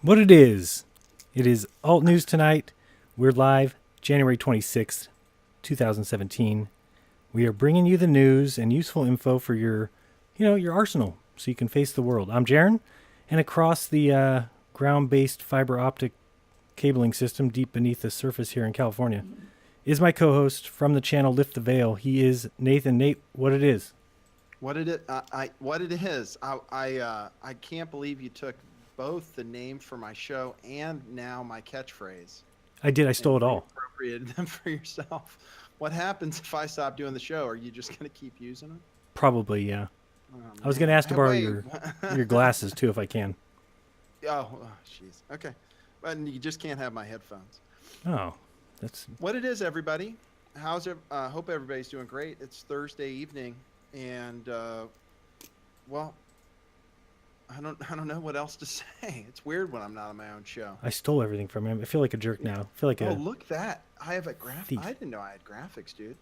What it is AltNews tonight. We're live January 26th, 2017. We are bringing you the news and useful info for your arsenal so you can face the world. I'm Jeran, and across the ground-based fiber optic cabling system deep beneath the surface here in California is my co-host from the channel Lift the Veil. He is Nathan. Nate, what it is? What it is? I can't believe you took both the name for my show and now my catchphrase. I did. I stole it all. Appropriated them for yourself. What happens if I stop doing the show? Are you just going to keep using them? Probably, yeah. Oh, I was going to ask to borrow your glasses too, if I can. Oh, jeez. Okay, but you just can't have my headphones. Oh, that's what it is, everybody. How's it? Hope everybody's doing great. It's Thursday evening, and well, I don't know what else to say. It's weird when I'm not on my own show. I stole everything from him. I feel like a jerk now. I feel like look at that. I have a graphic. I didn't know I had graphics, dude.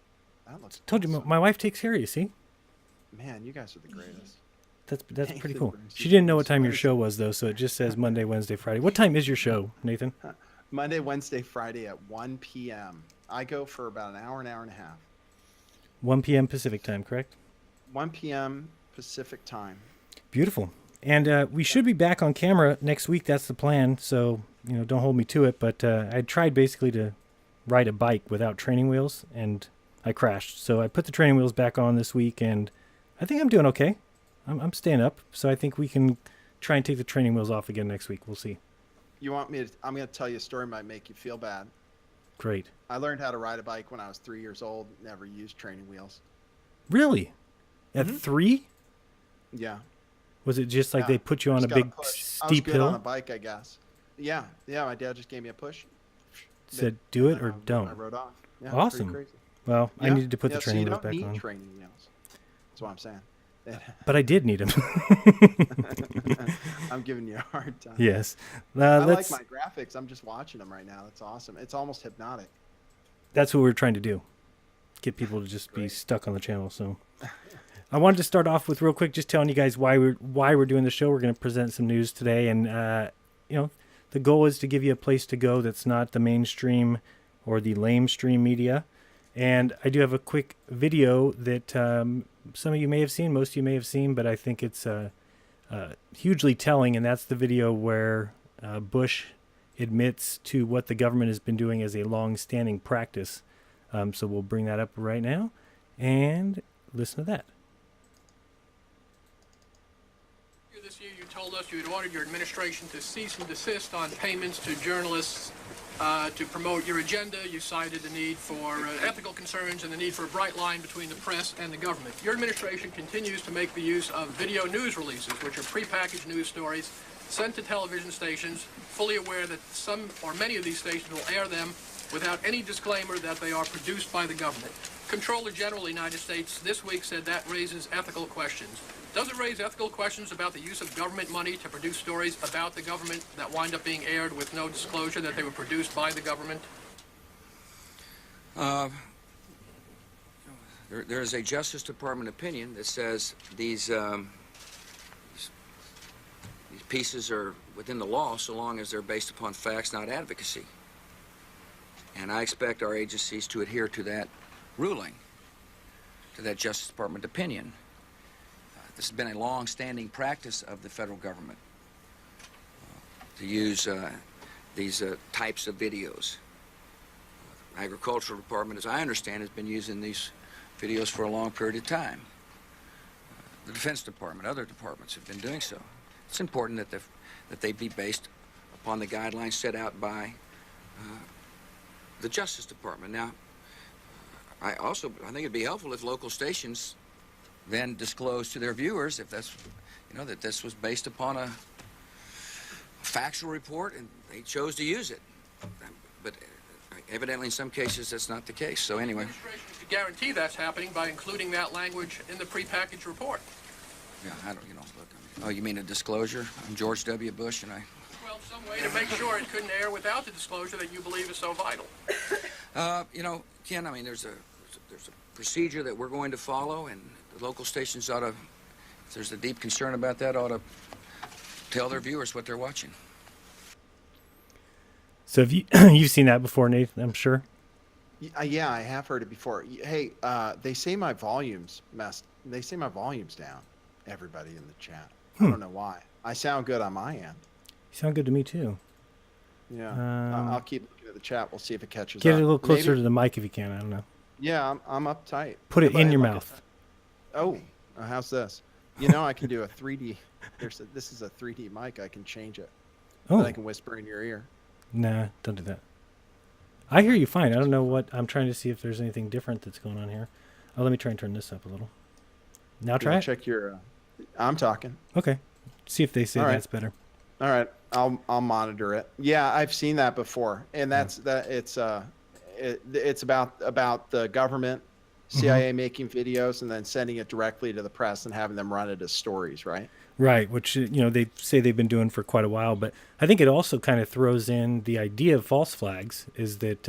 That looks told awesome. you my wife takes care of you, see? Man, you guys are the greatest. That's pretty cool. She didn't know what time your show was though, so it just says Monday, Wednesday, Friday. What time is your show, Nathan? Monday, Wednesday, Friday at 1 p.m. I go for about an hour and a half. 1 p.m. Pacific time, correct? 1 p.m. Pacific time. Beautiful. And we should be back on camera next week. That's the plan. So, don't hold me to it. But I tried basically to ride a bike without training wheels, and I crashed. So I put the training wheels back on this week, and I think I'm doing okay. I'm staying up. So I think we can try and take the training wheels off again next week. We'll see. You want me to? I'm going to tell you a story might make you feel bad. Great. I learned how to ride a bike when I was 3 years old. Never used training wheels. Really? At 3? Yeah. Was it just like they put you on a big steep hill? On a bike, I guess. Yeah. My dad just gave me a push. Said do it or don't. I rode off. Yeah, awesome. crazy. Well, I needed to put the training wheels back on. You don't need training wheels. That's what I'm saying. But I did need them. I'm giving you a hard time. Yes. I like my graphics. I'm just watching them right now. That's awesome. It's almost hypnotic. That's what we're trying to do. Get people to just be stuck on the channel. So I wanted to start off with real quick, just telling you guys why we're doing the show. We're going to present some news today. And, the goal is to give you a place to go that's not the mainstream or the lamestream media. And I do have a quick video that some of you may have seen, most of you may have seen, but I think it's hugely telling, and that's the video where Bush admits to what the government has been doing as a long-standing practice. So we'll bring that up right now and listen to that. This year you told us you had ordered your administration to cease and desist on payments to journalists to promote your agenda. You cited the need for ethical concerns and the need for a bright line between the press and the government. Your administration continues to make the use of video news releases, which are prepackaged news stories sent to television stations, fully aware that some or many of these stations will air them without any disclaimer that they are produced by the government. Comptroller General of the United States this week said that raises ethical questions. Does it raise ethical questions about the use of government money to produce stories about the government that wind up being aired with no disclosure that they were produced by the government? There is a Justice Department opinion that says these pieces are within the law so long as they're based upon facts, not advocacy. And I expect our agencies to adhere to that ruling, to that Justice Department opinion. This has been a long-standing practice of the federal government to use these types of videos. The Agricultural Department, as I understand, has been using these videos for a long period of time. the Defense Department, other departments have been doing so. It's important that they be based upon the guidelines set out by the Justice Department. Now, I think it'd be helpful if local stations then disclose to their viewers if that's, that this was based upon a factual report and they chose to use it. But evidently in some cases that's not the case. So anyway. The administration could guarantee that's happening by including that language in the prepackaged report. Yeah, I don't, look. Oh, you mean a disclosure? I'm George W. Bush and I... Well, some way to make sure it couldn't air without the disclosure that you believe is so vital. Ken, I mean, there's a procedure that we're going to follow, and the local stations ought to, if there's a deep concern about that, ought to tell their viewers what they're watching. So have you've seen that before, Nathan, I'm sure? Yeah, I have heard it before. Hey, they say my volume's messed. They say my volume's down. Everybody in the chat. I don't know why. I sound good on my end. You sound good to me too. Yeah, I'll keep looking at the chat. We'll see if it catches up. Get it a little closer to the mic if you can. I don't know. Yeah, I'm uptight. Put it in your mouth. Oh, how's this? I can do a 3D. This is a 3D mic. I can change it. Oh. Then I can whisper in your ear. Nah, don't do that. I hear you fine. I don't know what... I'm trying to see if there's anything different that's going on here. Oh, let me try and turn this up a little. Now try it? Check your... I'm talking. Okay. See if they say that's better. All right. I'll monitor it. Yeah, I've seen that before. And it's about the government, CIA making videos and then sending it directly to the press and having them run it as stories, right? Right, which, they say they've been doing for quite a while. But I think it also kind of throws in the idea of false flags is that,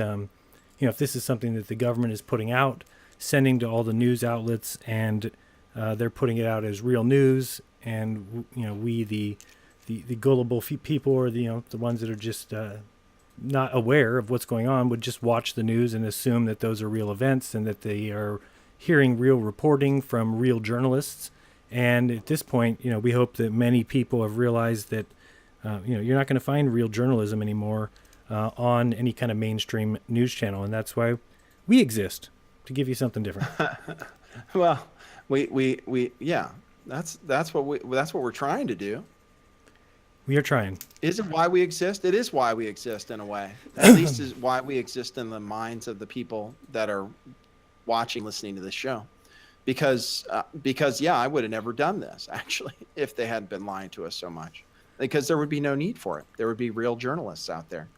if this is something that the government is putting out, sending to all the news outlets, and they're putting it out as real news, and, we, the gullible people, or the ones that are just not aware of what's going on, would just watch the news and assume that those are real events and that they are hearing real reporting from real journalists. And at this point, we hope that many people have realized that, you're not going to find real journalism anymore on any kind of mainstream news channel. And that's why we exist, to give you something different. Well, yeah, that's what we're trying to do. We are trying. Is it why we exist? It is why we exist in a way. At least is why we exist in the minds of the people that are watching, listening to this show. Because yeah, I would have never done this actually if they hadn't been lying to us so much. Because there would be no need for it. There would be real journalists out there.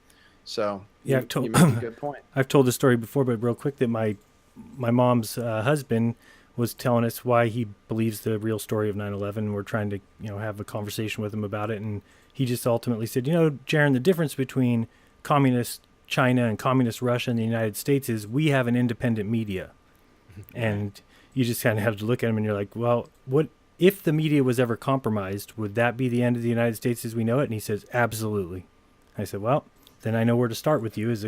So yeah, you make a good point. I've told this story before, but real quick, that my mom's husband was telling us why he believes the real story of 9/11. We're trying to have a conversation with him about it, and he just ultimately said, Jeran, the difference between communist China and communist Russia and the United States is we have an independent media. And you just kind of have to look at him and you're like, well, what if the media was ever compromised? Would that be the end of the United States as we know it? And he says, absolutely. I said, well, then I know where to start with you, is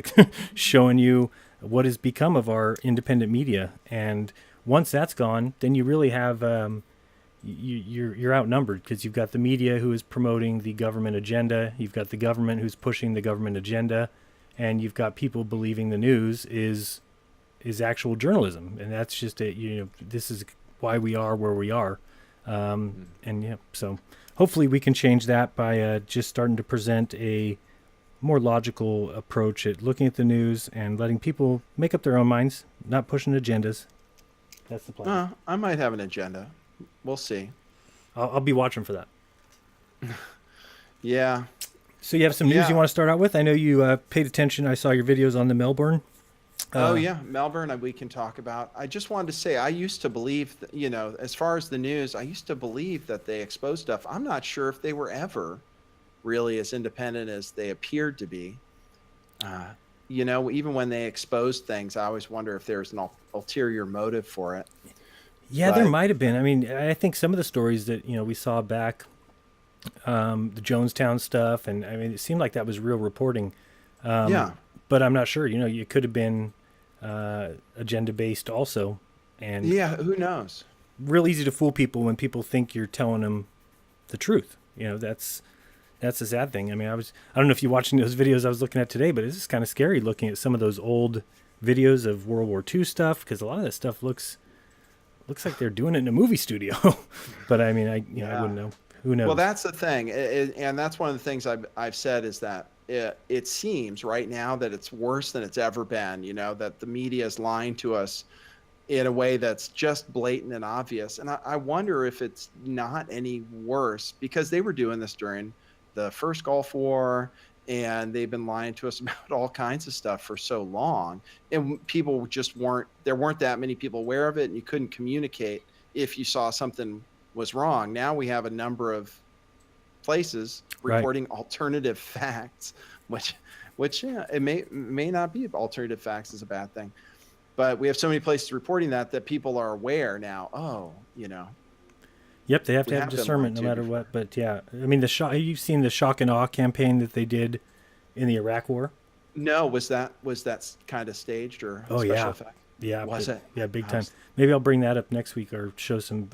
showing you what has become of our independent media. And once that's gone, then you really have you're outnumbered, because you've got the media who is promoting the government agenda, you've got the government who's pushing the government agenda, and you've got people believing the news is actual journalism. And that's just this is why we are where we are. And yeah, so hopefully we can change that by just starting to present a more logical approach at looking at the news and letting people make up their own minds, not pushing agendas. That's the plan. I might have an agenda. We'll see. I'll be watching for that. Yeah. So you have some news you want to start out with? I know you paid attention. I saw your videos on the Melbourne. Melbourne, we can talk about. I just wanted to say, I used to believe, that, as far as the news, I used to believe that they exposed stuff. I'm not sure if they were ever really as independent as they appeared to be. Even when they exposed things, I always wonder if there's an ulterior motive for it. Yeah, there might have been. I mean, I think some of the stories that, we saw back, the Jonestown stuff, and I mean, it seemed like that was real reporting. But I'm not sure, it could have been agenda-based also. And yeah, who knows? Real easy to fool people when people think you're telling them the truth. That's the sad thing. I mean, I don't know if you're watching those videos I was looking at today, but it's just kind of scary looking at some of those old videos of World War II stuff, because a lot of that stuff looks looks like they're doing it in a movie studio. But I mean, I wouldn't know. Who knows? Well, that's the thing, and that's one of the things I've said is that it seems right now that it's worse than it's ever been. You know, that the media is lying to us in a way that's just blatant and obvious. And I wonder if it's not any worse, because they were doing this during the first Gulf War, and they've been lying to us about all kinds of stuff for so long. And people just there weren't that many people aware of it, and you couldn't communicate if you saw something was wrong. Now we have a number of places reporting alternative facts, which it may not be alternative facts is a bad thing. But we have so many places reporting that people are aware now. Oh, you know. Yep, they have to have discernment no matter what. But yeah, I mean, you've seen the shock and awe campaign that they did in the Iraq War? No, was that kind of staged or special effect? Yeah, was it? Yeah, big time. Maybe I'll bring that up next week or show some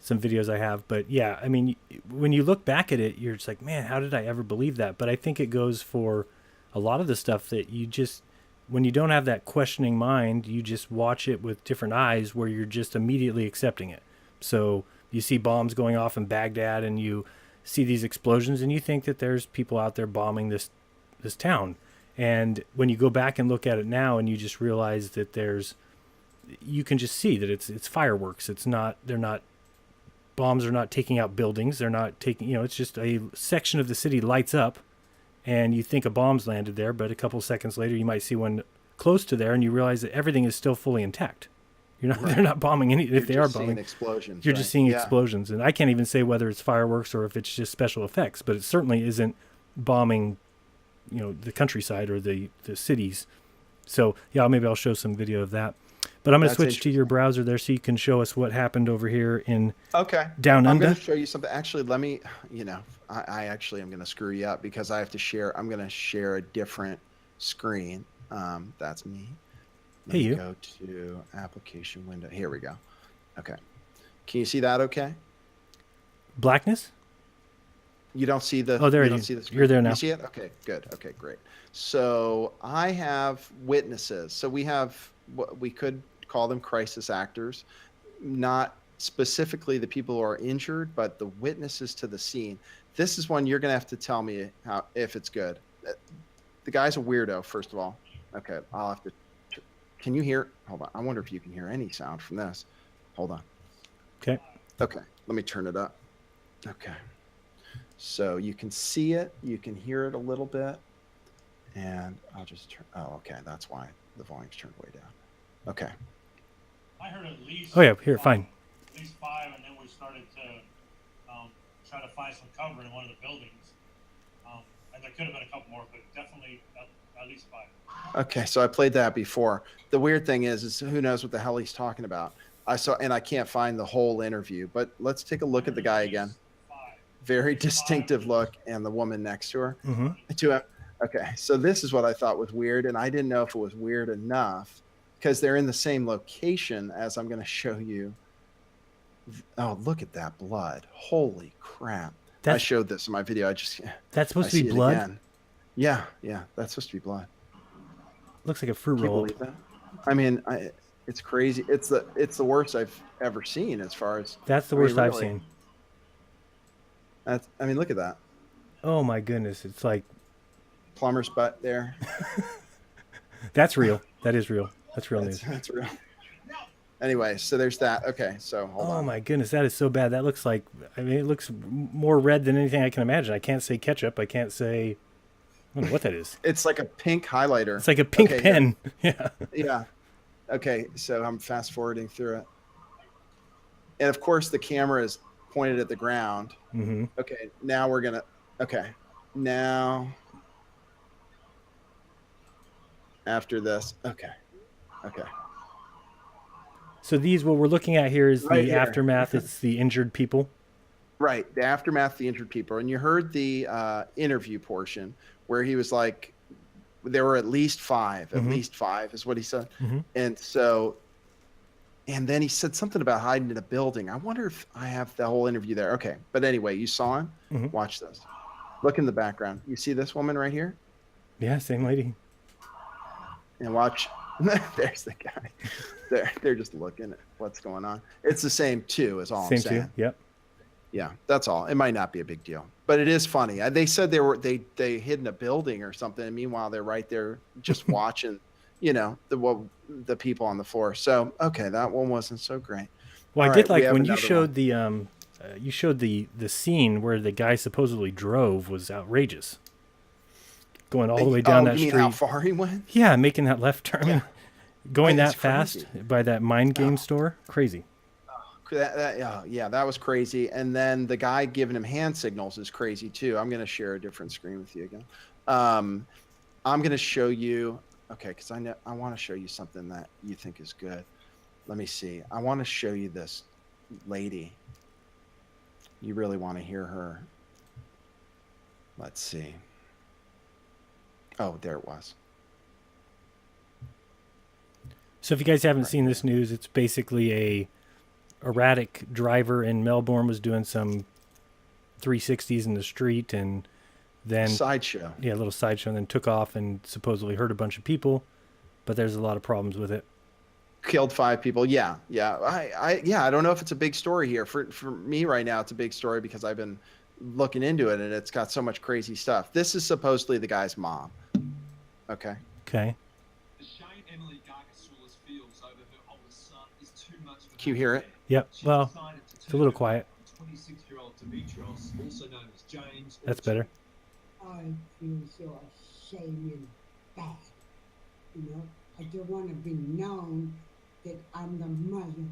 videos I have. But yeah, I mean, when you look back at it, you're just like, man, how did I ever believe that? But I think it goes for a lot of the stuff that you just, when you don't have that questioning mind, you just watch it with different eyes where you're just immediately accepting it. So you see bombs going off in Baghdad and you see these explosions and you think that there's people out there bombing this town. And when you go back and look at it now and you just realize that you can just see that it's fireworks. Bombs are not taking out buildings. They're not taking, it's just a section of the city lights up and you think a bomb's landed there, but a couple seconds later you might see one close to there and you realize that everything is still fully intact. They're not bombing any. If they are bombing, explosions. You're just seeing explosions, and I can't even say whether it's fireworks or if it's just special effects. But it certainly isn't bombing, the countryside or the cities. So yeah, maybe I'll show some video of that. But I'm going to switch to your browser there so you can show us what happened over here in Down Under. I'm going to show you something. Actually, let me. I actually am going to screw you up because I have to share. I'm going to share a different screen. That's me. Let me go to application window. Here we go. Okay. Can you see that okay? Blackness? You don't see the... Oh, there you it don't is. see the screen. You're there now. You see it? Okay, good. Okay, great. So I have witnesses. So we have what we could call them crisis actors, not specifically the people who are injured, but the witnesses to the scene. This is one you're going to have to tell me if it's good. The guy's a weirdo, first of all. Okay, I'll have to... Can you hear? Hold on. I wonder if you can hear any sound from this. Hold on. Okay. Okay. Let me turn it up. Okay. So you can see it. You can hear it a little bit. And I'll just turn. Oh, okay. That's why the volume's turned way down. Okay. I heard at least. Oh, yeah. Here, fine. At least 5, and then we started to try to find some cover in one of the buildings. And there could have been a couple more, but definitely at least 5. Okay, so I played that before. The weird thing is who knows what the hell he's talking about. I can't find the whole interview, but let's take a look at the guy again. Very distinctive look, and the woman next to her. Mm-hmm. To him. Okay, so this is what I thought was weird, and I didn't know if it was weird enough because they're in the same location as I'm going to show you. Oh, look at that blood! Holy crap! I showed this in my video. That's supposed to be blood. Again. Yeah, that's supposed to be blood. Looks like a fruit roll. Believe that? I mean, it's crazy. It's the worst I've ever seen as far as. That's the worst I've seen. I mean, look at that. Oh my goodness! It's like plumber's butt there. That's real. That is real. That's real news. That's real. Anyway, so there's that. Okay, so hold on. Oh my goodness, that is so bad. That looks like, it looks more red than anything I can imagine. I can't say ketchup. I can't say, I don't know what that is. It's like a pink highlighter. It's like a pink pen. Yeah. Yeah. Okay, so I'm fast forwarding through it. And of course the camera is pointed at the ground. Mm-hmm. Okay, now we're going to, now after this. Okay. So what we're looking at here is the aftermath. It's the injured people. Right, the aftermath, the injured people. And you heard the interview portion where he was like, there were at least 5. At least 5 is what he said. Mm-hmm. And then he said something about hiding in a building. I wonder if I have the whole interview there. Okay, but anyway, you saw him? Mm-hmm. Watch this. Look in the background. You see this woman right here? Yeah, same lady. And watch There's the guy. They're just looking at what's going on. It's the same two, is all Same I'm saying. too. Yep. Yeah, that's all. It might not be a big deal, but it is funny. They said they hid in a building or something, and meanwhile they're right there just watching, the people on the floor. So okay, that one wasn't so great. Well, All I did right, we like have when you another showed you showed the scene where the guy supposedly drove was outrageous. Going all the way down that you mean street. how far he went? Yeah, making that left turn. Yeah. Going It's that fast crazy. by that mind game store. Crazy. That was crazy. And then the guy giving him hand signals is crazy too. I'm going to share a different screen with you again. I'm going to show you, okay, because I want to show you something that you think is good. Let me see. I want to show you this lady. You really want to hear her. Let's see. Oh, there it was. So if you guys haven't seen this news, it's basically a erratic driver in Melbourne was doing some 360s in the street and then Sideshow. a little sideshow, and then took off and supposedly hurt a bunch of people, but there's a lot of problems with it. Killed 5 people. Yeah. I don't know if it's a big story here. For me right now, it's a big story because I've been looking into it and it's got so much crazy stuff. This is supposedly the guy's mom. Okay. Okay. Can you hear it? Yep. Well, it's a little quiet. That's better. I feel so ashamed and bad. I don't want to be known that I'm the mother.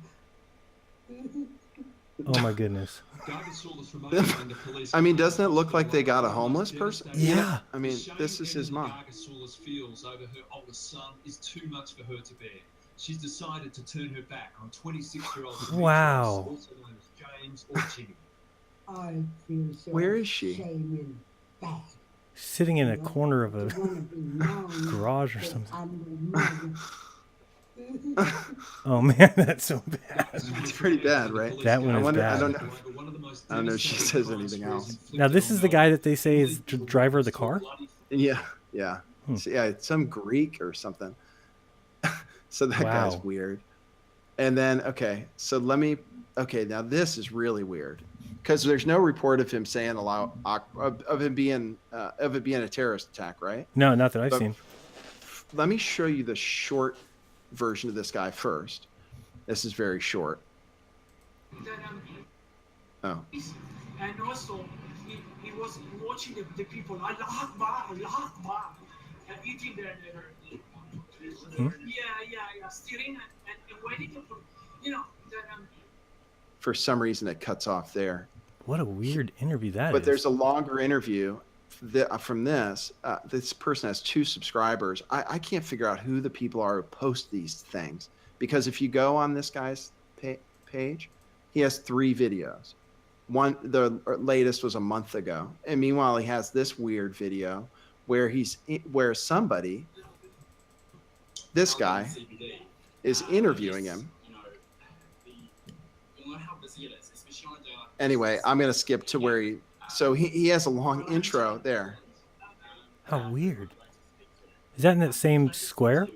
Oh my goodness. I mean, doesn't it look like they got a homeless person? Yeah. I mean, this is his mom. Feels over her oldest son is too much for her to bear. She's decided to turn her back on 26-year-old Wow. also known as James or Jimmy. I feel so Where is she? ashamed and bad. Sitting in a corner of I a don't want to be known garage or that something. I'm the mother. Oh man, that's so bad. It's pretty bad, right? That one I is wonder. bad. I don't know if she says anything else. Now this is the guy that they say is the driver of the car? Yeah. Hmm. So, yeah, it's some Greek or something. So that guy's Wow. weird. And then now this is really weird because there's no report of him saying of it being a terrorist attack, right? No, not that I've But seen. Let me show you the short version of this guy first. This is very short. Oh. And also, he was watching the people, Allah Akbar, Allah Akbar, and eating their steering and waiting for, For some reason, it cuts off there. What a weird interview that is. But there's a longer interview from this. This person has 2 subscribers. I can't figure out who the people are who post these things because if you go on this guy's page, he has 3 videos. The latest was a month ago, and meanwhile he has this weird video where somebody, this guy, is interviewing him. Anyway, I'm gonna skip to where he has a long intro there. How weird. Is that in that same square?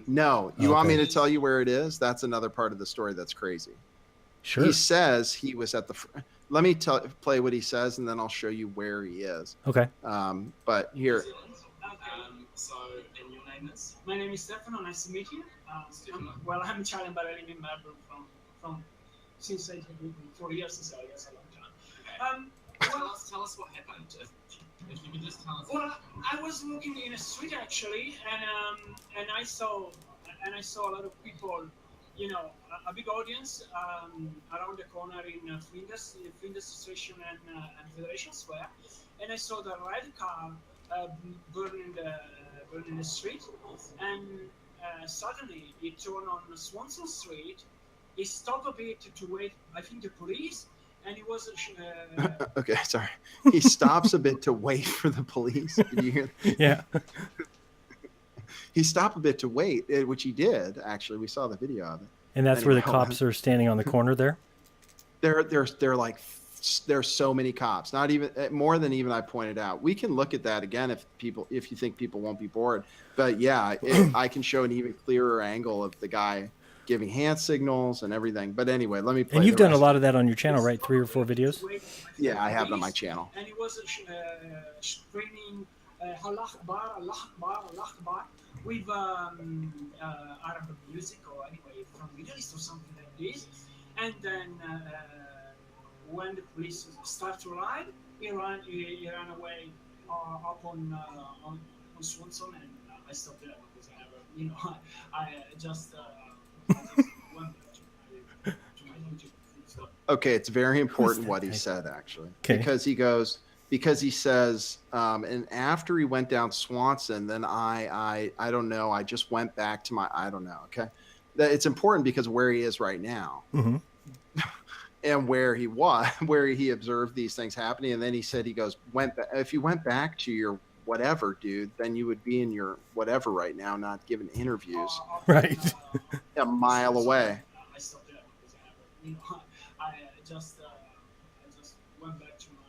No, you want me Okay. to tell you where it is? That's another part of the story that's crazy. Sure. He says he was at the. Let me play what he says, and then I'll show you where he is. Okay. But here, and your name is? My name is Stefano. Nice to meet you. I'm Italian, but I live in Melbourne from since 4 years, so I guess a long time. Tell us what happened. If you could just tell us. Well, I was walking in a street actually, and I saw a lot of people, a big audience around the corner in Flinders Station and Federation Square, and I saw the red car burning the street, and suddenly it turned on Swanson Street. It stopped a bit to wait. I think the police. And it was okay, sorry. He stops a bit to wait for the police. Did you hear that? Yeah. He stopped a bit to wait, which he did. Actually, we saw the video of it. And that's where the Anyway, cops are standing on the corner there? They're like there's so many cops, not even more than even I pointed out. We can look at that again if you think people won't be bored. But yeah, I can show an even clearer angle of the guy giving hand signals and everything. But anyway, let me play. And you've the done a rest. lot of that on your channel, right? 3 or 4 videos. Yeah, I have it on my channel. And he was screaming Allah Akbar, Allah Akbar, Allah Akbar with Arabic music or anyway from Middle East or something like this. And then when the police start to ride, he ran away up on Swanson, and I stopped there because I never, I just went to my YouTube. So. Okay, it's very important what he said actually, because he says, and after he went down Swanson, then I don't know, I just went back to my, I don't know. Okay, it's important because where he is right now. Mm-hmm. And where he was, where he observed these things happening. And then he said, if you went back to your whatever, dude, then you would be in your whatever right now, not giving interviews. Right. A mile away. I stopped there because I just went back to my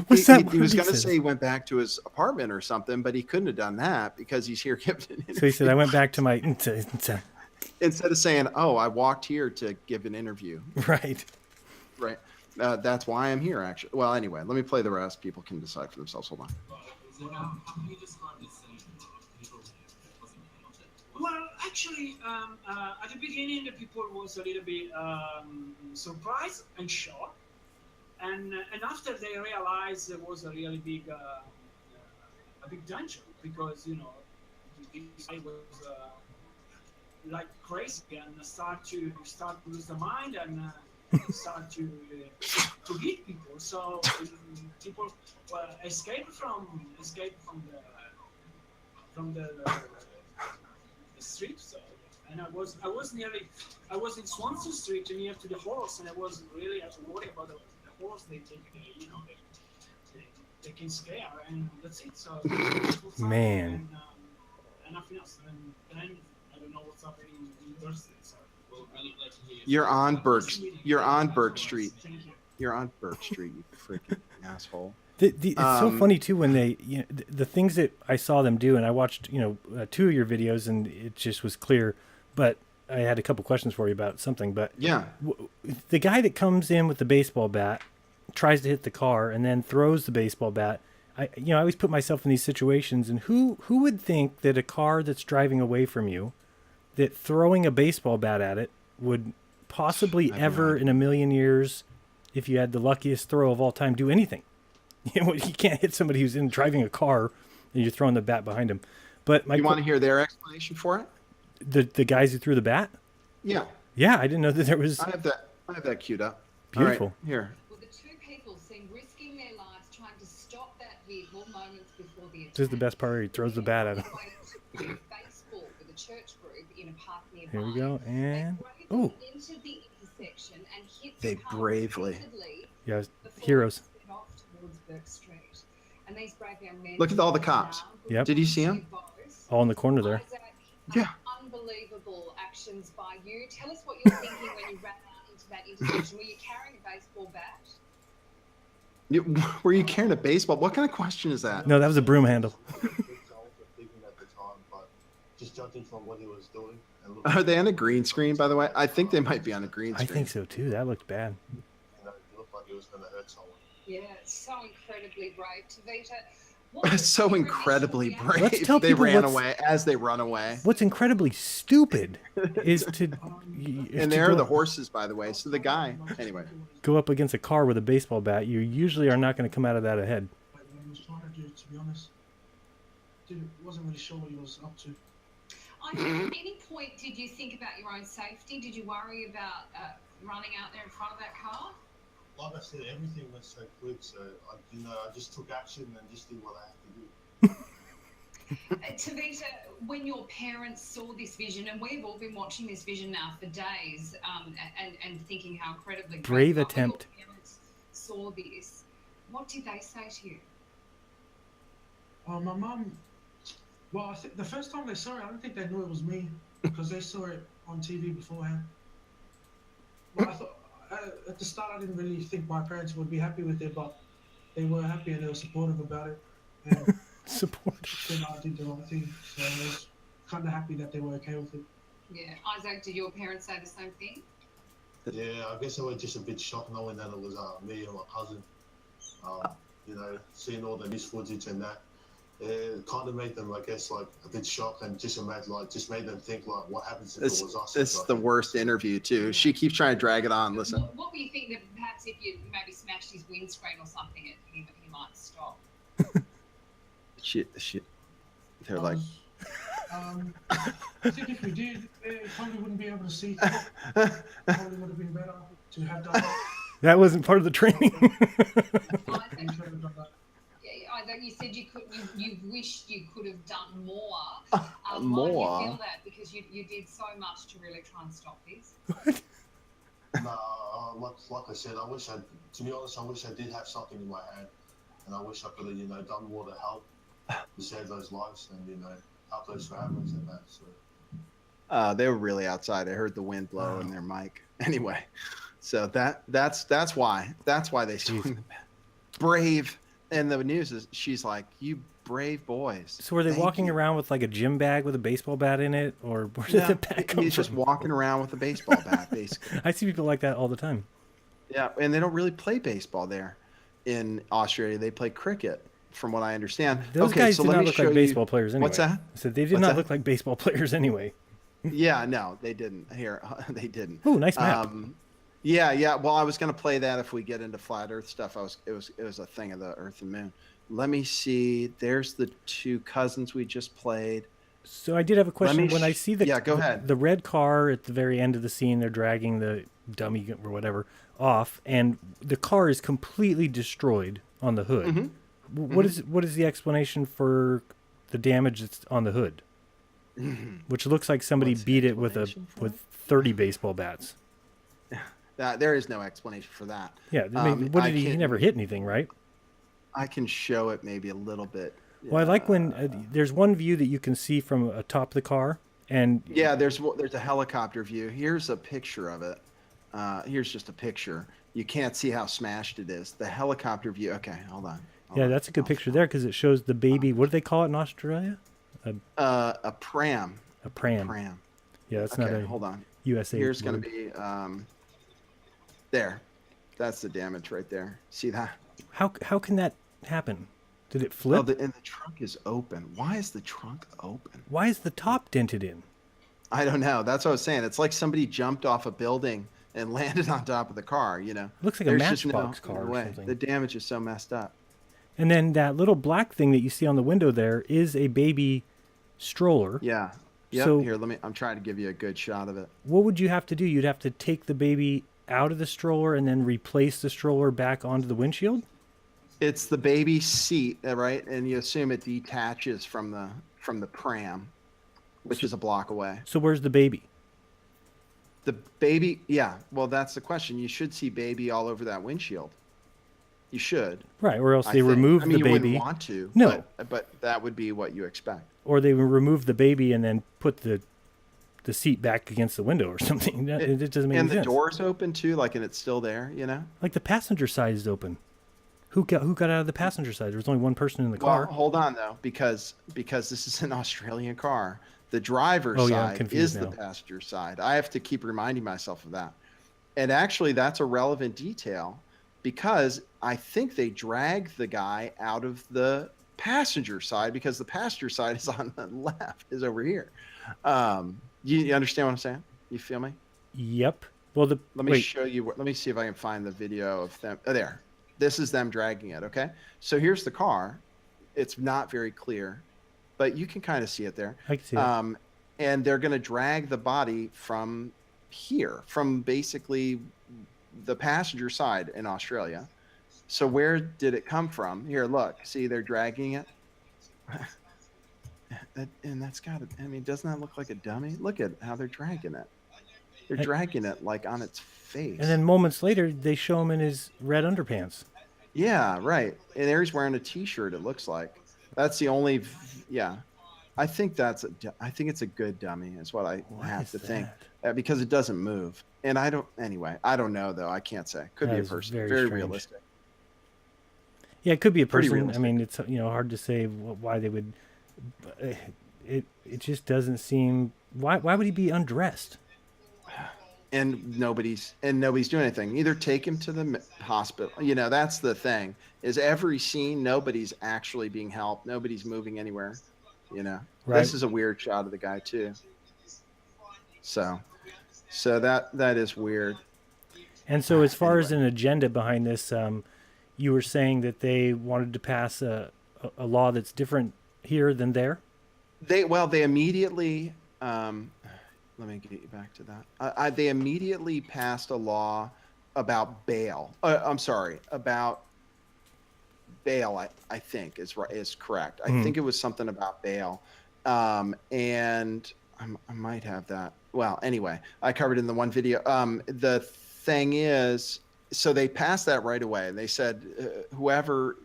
What's that? He was going to say he went back to his apartment or something, but he couldn't have done that because he's here giving an interview. So he said, I went back to my... Instead of saying, oh, I walked here to give an interview. Right. Right. That's why I'm here, actually. Well, anyway, let me play the rest. People can decide for themselves. Hold on. Well, actually, at the beginning, the people was a little bit surprised and shocked. And after they realized there was a really big danger because, this guy was... like crazy and start to lose the mind and start to hit people. So people escape from the street. So and I was in Swanson Street near to the horse, and I was really worried about the horse. They can scare, and that's it. So man. And nothing else. And I don't know what's happening in university. So. You're on Burke Street. You're on Burke Street, you freaking asshole. It's so funny too when they, the things that I saw them do, and I watched, 2 of your videos, and it just was clear. But I had a couple questions for you about something. But yeah, the guy that comes in with the baseball bat, tries to hit the car, and then throws the baseball bat. I always put myself in these situations, and who would think that a car that's driving away from you, that throwing a baseball bat at it would possibly ever in a million years, if you had the luckiest throw of all time, do anything? You can't hit somebody who's driving a car and you're throwing the bat behind him. But you want to hear their explanation for it? The guys who threw the bat? Yeah. Yeah, I didn't know that there was. I have that queued up. Beautiful. All right, here. Well, the 2 people seem risking their lives trying to stop that vehicle moments before the attack. This is the best part where he throws the bat at him. Baseball with a church group in a park nearby. Here we go, and into the intersection and hit they bravely. Yeah, heroes. Off towards Burke Street. And these brave young men. Look at all the cops. Yep. Did you see them? All in the corner there. Yeah. Unbelievable actions by you. Tell us what you're thinking when you ran out into that intersection. Were you carrying a baseball bat? Were you carrying a baseball? What kind of question is that? No, that was a broom handle. Just judging from what he was doing. Are they on a green screen, by the way? I think they might be on a green screen. I think so too. That looked bad. It looked like it was going to hurt someone. Yeah, it's so incredibly brave. Tavita, It's so incredibly brave. Let's tell they people ran away as they run away. What's incredibly stupid is to. And there are the horses, by the way. So the guy, anyway. Go up against a car with a baseball bat. You usually are not going to come out of that ahead. What he was trying to do, to be honest, wasn't really sure what he was up to. At any point, did you think about your own safety? Did you worry about running out there in front of that car? Like I said, everything went so quick, so I just took action and just did what I had to do. Tavita, when your parents saw this vision, and we've all been watching this vision now for days, and thinking how incredibly brave attempt. Your parents saw this, what did they say to you? My mum. Well, I think the first time they saw it, I don't think they knew it was me because they saw it on TV beforehand. Well, I thought at the start, I didn't really think my parents would be happy with it, but they were happy and they were supportive about it. And Supportive. then I did the right thing, so I was kind of happy that they were okay with it. Yeah. Isaac, did your parents say the same thing? Yeah, I guess they were just a bit shocked knowing that it was me and my cousin. You know, seeing all the news footage and that, it kind of made them, I guess, like a bit shocked and just made them think like, what happens if it was us? This is the worst interview too. She keeps trying to drag it on. Listen. What do you think that perhaps if you maybe smashed his windscreen or something, he might stop? Shit. They're like. I think if we did, it probably wouldn't be able to see. Probably would have been better to have done that. That wasn't part of the training. Isaac, you said you wished you could have done more. More? Why do you feel that? Because you did so much to really try and stop this. Like I said, to be honest, I wish I did have something in my hand, and I wish I could have, done more to help to save those lives and, help those families and that. So. They were really outside. I heard the wind blow in their mic. Anyway, so that's why they swung the bat. Brave. And the news is she's like, you brave boys. So were they walking around with like a gym bag with a baseball bat in it, or where did the bat come He's from? just walking around with a baseball bat, basically. I see people like that all the time. Yeah, and they don't really play baseball there in Australia. They play cricket, from what I understand. Those guys did not look like baseball players anyway. What's that? I said they did not look like baseball players anyway. Yeah, no, they didn't. They didn't. Oh, nice map. Yeah. Well, I was going to play that if we get into flat Earth stuff. It was a thing of the Earth and Moon. Let me see. There's the two cousins we just played. So I did have a question. When I see go ahead. The red car at the very end of the scene, they're dragging the dummy or whatever off, and the car is completely destroyed on the hood. Mm-hmm. What is the explanation for the damage that's on the hood? Which looks like somebody beat it with 30 baseball bats. There is no explanation for that. Yeah, he never hit anything, right? I can show it maybe a little bit. Well, I like when there's one view that you can see from atop the car, and there's a helicopter view. Here's a picture of it. Here's just a picture. You can't see how smashed it is. The helicopter view. Okay, hold on. That's a good picture there because it shows the baby. What do they call it in Australia? A pram. A pram. Yeah, that's not a hold on. USA. Here's going to be there. That's the damage right there. See that? How can that happen? Did it flip? And the trunk is open. Why is the trunk open? Why is the top dented in? I don't know. That's what I was saying. It's like somebody jumped off a building and landed on top of the car. It looks like a Matchbox car or something. The damage is so messed up. And then that little black thing that you see on the window there is a baby stroller. Yeah. Yep. So here, I'm trying to give you a good shot of it. What would you have to do? You'd have to take the baby out of the stroller and then replace the stroller back onto the windshield? It's the baby seat, right? And you assume it detaches from the pram, which is a block away. So where's the baby? The baby, yeah. Well, that's the question. You should see baby all over that windshield. You should. Right, or else they remove the baby. You wouldn't want to. No. But that would be what you expect. Or they would remove the baby and then put the seat back against the window or something. It doesn't make any sense. And the door's open too, and it's still there, Like the passenger side is open. Who got out of the passenger side? There was only one person in the car. Well, hold on though, because this is an Australian car. The driver's side is the passenger side. I have to keep reminding myself of that. And actually, that's a relevant detail because I think they dragged the guy out of the passenger side because the passenger side is on the left, is over here. You understand what I'm saying? You feel me? Yep. Well, let me show you. Let me see if I can find the video of them. Oh, there. This is them dragging it. Okay. So here's the car. It's not very clear, but you can kind of see it there. I can see it. And they're going to drag the body from here, from basically the passenger side in Australia. So where did it come from? Here, look. See, they're dragging it. And that's got it. I mean, doesn't that look like a dummy? Look at how they're dragging it. They're dragging it like on its face. And then moments later, they show him in his red underpants. Yeah, right. And there he's wearing a T-shirt. It looks like that's the only. Yeah, I think it's a good dummy. Is what I have to think because it doesn't move. And I don't know though. I can't say. Could be a is person. very Very strange. realistic. Yeah, it could be a Pretty person. I realistic. mean, it's hard to say why they would. It just doesn't seem. Why would he be undressed? And nobody's doing anything. Either take him to the hospital. That's the thing. Is every scene nobody's actually being helped. Nobody's moving anywhere. Right. This is a weird shot of the guy too. So that is weird. And so, as far as an agenda behind this, you were saying that they wanted to pass a law that's different here than there. They immediately. Let me get you back to that. They immediately passed a law about bail. I'm sorry, about bail. I think is correct. I think it was something about bail, and I might have that. Well, anyway, I covered it in the one video. The thing is, so they passed that right away. They said whoever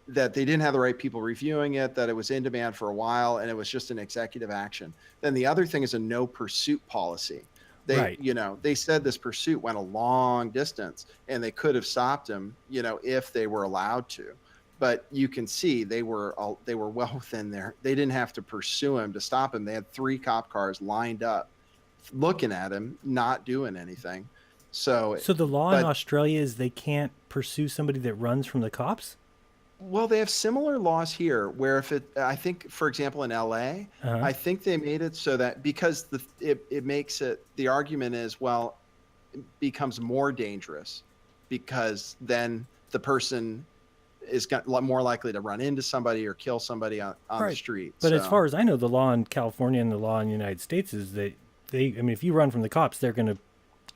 that they didn't have the right people reviewing it, that it was in demand for a while, and it was just an executive action. Then the other thing is a no pursuit policy. They, they said this pursuit went a long distance, and they could have stopped him, if they were allowed to. But you can see they were well within there. They didn't have to pursue him to stop him. They had 3 cop cars lined up, looking at him, not doing anything. So the law in Australia is they can't pursue somebody that runs from the cops. Well, they have similar laws here where I think, for example, in LA, I think they made it so that because it makes it, the argument is, well, it becomes more dangerous because then the person is more likely to run into somebody or kill somebody on the street. But as far as I know, the law in California and the law in the United States is that if you run from the cops, they're going to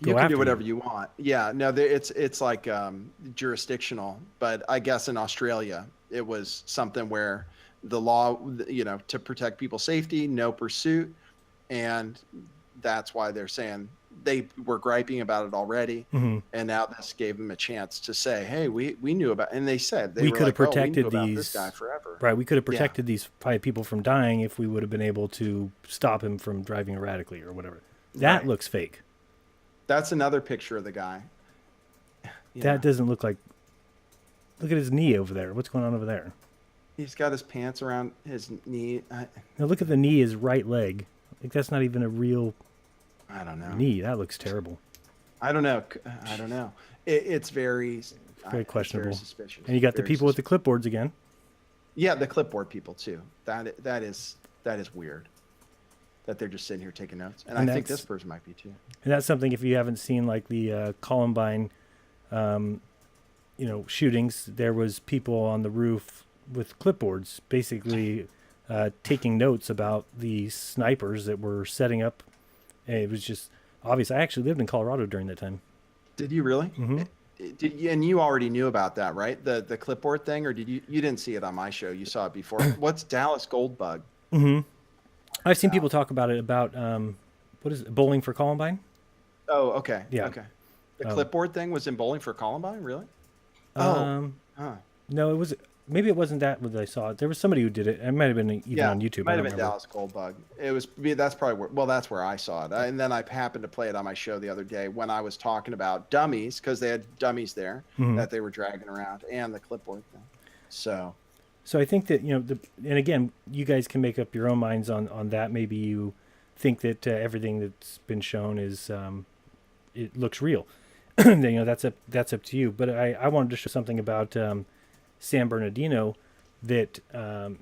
you can do whatever you want. Yeah, no, it's like jurisdictional, but I guess in Australia it was something where the law, to protect people's safety, no pursuit, and that's why they're saying they were griping about it already, and now this gave them a chance to say, hey, we knew about, and they said we could have protected these this guy forever. Right, we could have protected these 5 people from dying if we would have been able to stop him from driving erratically or whatever. That looks fake. That's another picture of the guy. That doesn't look like. Look at his knee over there. What's going on over there? He's got his pants around his knee. Now look at the knee, his right leg. Like that's not even a real. I don't know. Knee. That looks terrible. I don't know. It's very questionable. Very suspicious. And you got the people with the clipboards again. Yeah, the clipboard people too. That is weird. That they're just sitting here taking notes, and I think this person might be too. And that's something, if you haven't seen like the Columbine, shootings, there was people on the roof with clipboards, basically taking notes about the snipers that were setting up. And it was just obvious. I actually lived in Colorado during that time. Did you really? Mm-hmm. And you already knew about that, right? The clipboard thing, or did you didn't see it on my show? You saw it before. What's Dallas Goldbug? Mm-hmm. I've seen people talk about it, about what is it, Bowling for Columbine? Oh, okay. Yeah. Okay. The clipboard thing was in Bowling for Columbine, really? No, it was. Maybe it wasn't that when I saw it. There was somebody who did it. It might have been even on YouTube. It might have been Dallas Goldbug. It was. That's probably that's where I saw it. And then I happened to play it on my show the other day when I was talking about dummies, because they had dummies there that they were dragging around, and the clipboard thing. So I think that, and again, you guys can make up your own minds on that. Maybe you think that everything that's been shown is it looks real. That's up to you. But I wanted to show something about San Bernardino that and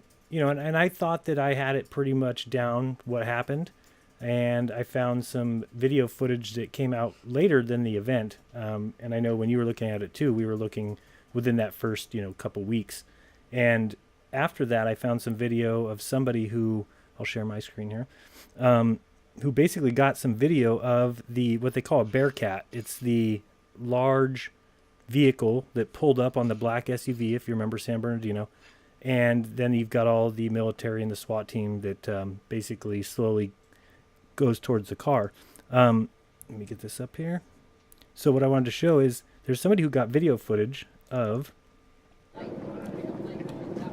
I thought that I had it pretty much down what happened, and I found some video footage that came out later than the event. And I know when you were looking at it too, we were looking within that first couple weeks. And after that, I found some video of somebody who, I'll share my screen here, who basically got some video of what they call a Bearcat. It's the large vehicle that pulled up on the black SUV, if you remember San Bernardino. And then you've got all the military and the SWAT team that basically slowly goes towards the car. Let me get this up here. So what I wanted to show is there's somebody who got video footage of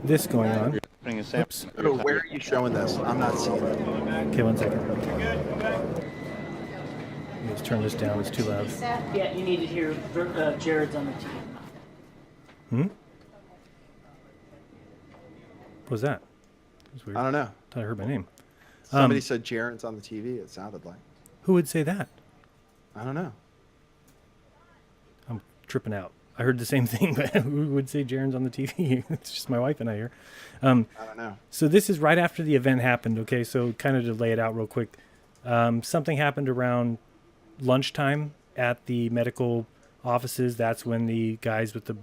this going on. Oops. Oh, where are you showing this? I'm not seeing it. Okay, one second. Let me Let's turn this down. It's too loud. Yeah, you need to hear Jared's on the TV. Hmm? What was that? That was weird. I don't know. Thought I heard my name. Somebody said Jeran's on the TV. It sounded like. Who would say that? I don't know. I'm tripping out. I heard the same thing, but who would say Jeran's on the TV? It's just my wife and I here. I don't know. So this is right after the event happened, okay? So kind of to lay it out real quick. Something happened around lunchtime at the medical offices. That's when the guys with the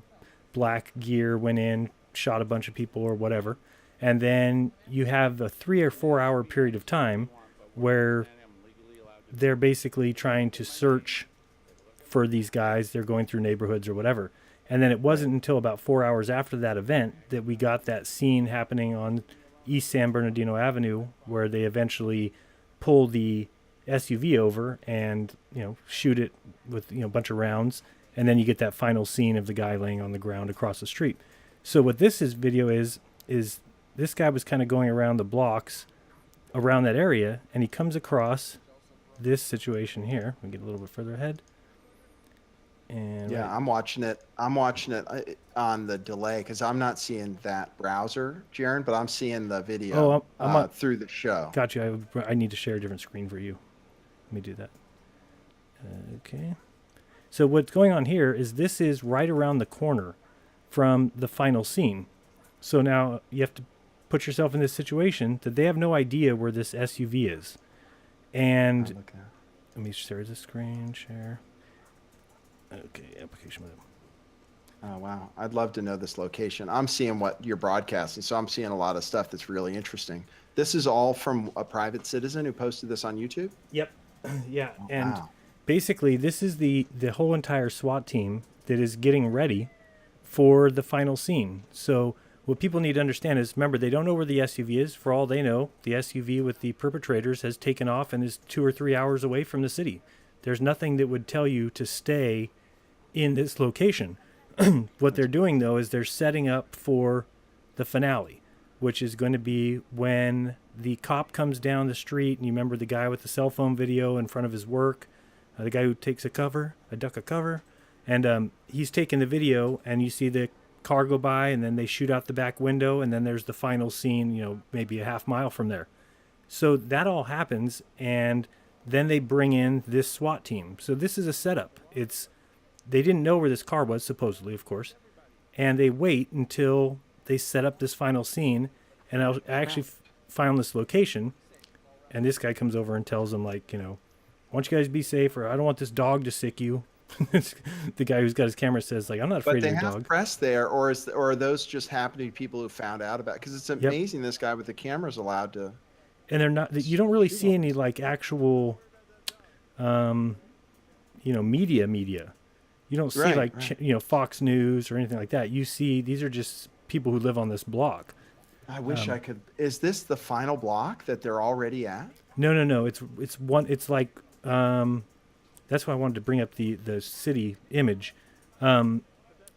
black gear went in, shot a bunch of people or whatever. And then you have a 3 or 4 hour period of time where they're basically trying to search for these guys. They're going through neighborhoods or whatever. And then it wasn't until about 4 hours after that event that we got that scene happening on East San Bernardino Avenue where they eventually pull the SUV over and, shoot it with, a bunch of rounds. And then you get that final scene of the guy laying on the ground across the street. So what video is this guy was kind of going around the blocks around that area, and he comes across this situation here. We get a little bit further ahead. And yeah, right. I'm watching it on the delay because I'm not seeing that browser, Jeran, but I'm seeing the video through the show. Got you. I need to share a different screen for you. Let me do that. Okay. So what's going on here is this is right around the corner from the final scene. So now you have to put yourself in this situation that they have no idea where this SUV is. And let me share the screen, share. Okay, application mode. Oh, wow. I'd love to know this location. I'm seeing what you're broadcasting, so I'm seeing a lot of stuff that's really interesting. This is all from a private citizen who posted this on YouTube? Yep. Yeah. Oh, and wow. Basically, this is the whole entire SWAT team that is getting ready for the final scene. So what people need to understand is, remember, they don't know where the SUV is. For all they know, the SUV with the perpetrators has taken off and is 2 or 3 hours away from the city. There's nothing that would tell you to stay in this location. What they're doing, though, is they're setting up for the finale, which is going to be when the cop comes down the street, and you remember the guy with the cell phone video in front of his work, the guy who takes a duck a cover, and he's taking the video, and you see the car go by, and then they shoot out the back window, and then there's the final scene, maybe a half mile from there. So that all happens, and then they bring in this SWAT team. So this is a setup. They didn't know where this car was, supposedly, of course, and they wait until they set up this final scene, and I actually found this location, and this guy comes over and tells them, I want you guys to be safe, or I don't want this dog to sick you. The guy who's got his camera says, I'm not afraid of your dog. But they have press there, or are those just happening to people who found out about it? Because it's amazing this guy with the camera is allowed to. And they're not. You don't really see any actual, media. You don't see Fox News or anything like that. You see these are just people who live on this block. I wish I could. Is this the final block that they're already at? No. It's one. It's like. That's why I wanted to bring up the city image.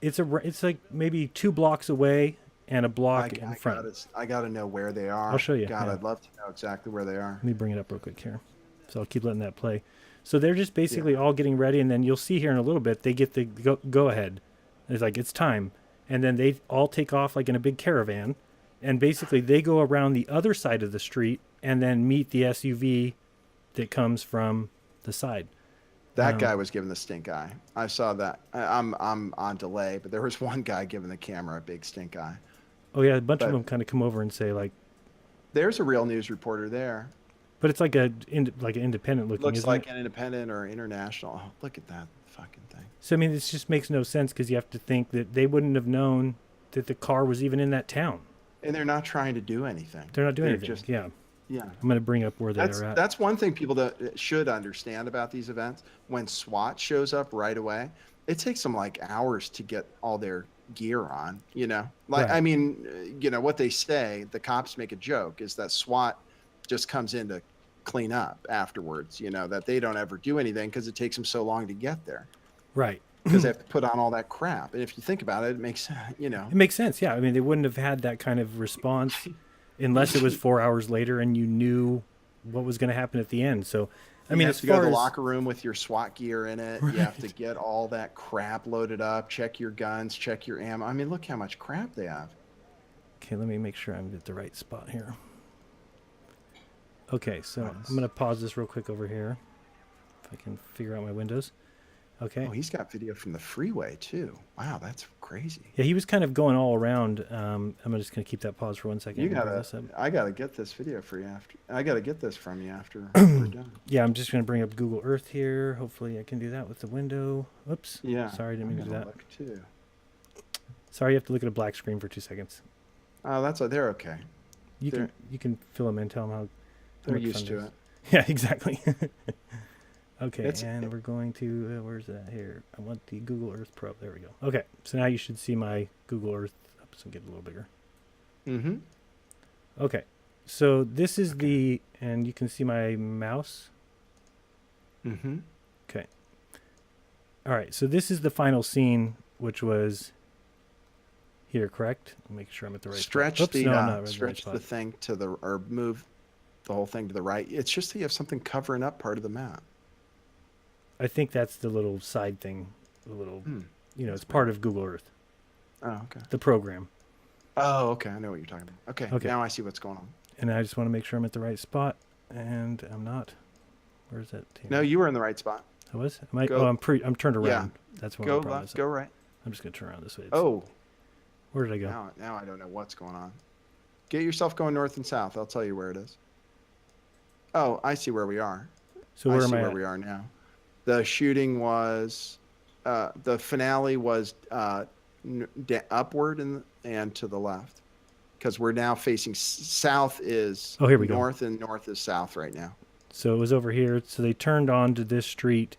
It's like maybe 2 blocks away and a block in front. I got to know where they are. I'll show you. God, I'd love to know exactly where they are. Let me bring it up real quick here. So I'll keep letting that play. So they're just basically all getting ready, and then you'll see here in a little bit they get the go ahead. It's it's time, and then they all take off in a big caravan, and basically they go around the other side of the street and then meet the SUV that comes from the side. That guy was giving the stink eye. I saw that. I'm on delay, but there was one guy giving the camera a big stink eye. Oh yeah, a bunch of them kind of come over and say "There's a real news reporter there." But it's like an independent looking. Looks like an independent or international. Oh, look at that fucking thing. So I mean, this just makes no sense because you have to think that they wouldn't have known that the car was even in that town. And they're not trying to do anything. They're not doing anything. Yeah. I'm going to bring up where they're at. That's one thing people that should understand about these events. When SWAT shows up right away, it takes them hours to get all their gear on. Right. I mean, what they say. The cops make a joke is that SWAT just comes in to clean up afterwards. That they don't ever do anything because it takes them so long to get there. Right. Because they have to put on all that crap. And if you think about it, it makes It makes sense. Yeah. I mean, they wouldn't have had that kind of response unless it was 4 hours later and you knew what was going to happen at the end. So I mean, you as have to go far to the as locker room with your SWAT gear in it. You have to get all that crap loaded up, check your guns, check your ammo. I mean, look how much crap they have. okay, let me make sure I'm at the right spot here. Okay, so Nice. I'm gonna pause this real quick over here, if I can figure out my windows. Okay. Oh, he's got video from the freeway too. Wow, that's crazy. Yeah, he was kind of going all around. I'm just gonna keep that pause for 1 second. You and bring gotta, this up. I gotta get this video for you after. I gotta get this from you after we're done. Yeah, I'm just gonna bring up Google Earth here. Hopefully, I can do that with the window. Oops. Yeah. Sorry, didn't mean to do I'm that. gonna look too. Sorry, you have to look at a black screen for 2 seconds. Oh, they're okay. You They're- can fill them in, tell them how. They're much used fun to is. it. Yeah, exactly. Okay, It's- and we're going to, where's that here? I want the Google Earth Pro. There we go. Okay, so now you should see my Google Earth. Oops, and get a little bigger. Mm-hmm. Okay, so this is the, and you can see my mouse. Mm-hmm. Okay. All right, so this is the final scene, which was here, correct? I'll make sure I'm at the right Stretch spot. Oops, the no, I'm not at the right stretch spot. the thing to the, or move the whole thing to the right. It's just that you have something covering up part of the map. I think that's the little side thing, the little, Hmm. it's part of Google Earth, Oh, okay. the program. Oh, okay. I know what you're talking about. Okay. Okay. Now I see what's going on. And I just want to make sure I'm at the right spot, and I'm not. Where's that? No, you were in the right spot. I was. Am I? Go- I'm turned Yeah. around. That's what Go my problem left, is. go right. I'm just gonna turn around this way. Oh, Where did I go? now I don't know what's going on. Get yourself going north and south. I'll tell you where it is. Oh, I see where we are. So where I am see I where at? we are now. The shooting was, the finale was upward and to the left, because we're now facing south is Oh, here we go. north and north is south right now. So it was over here. So they turned onto this street.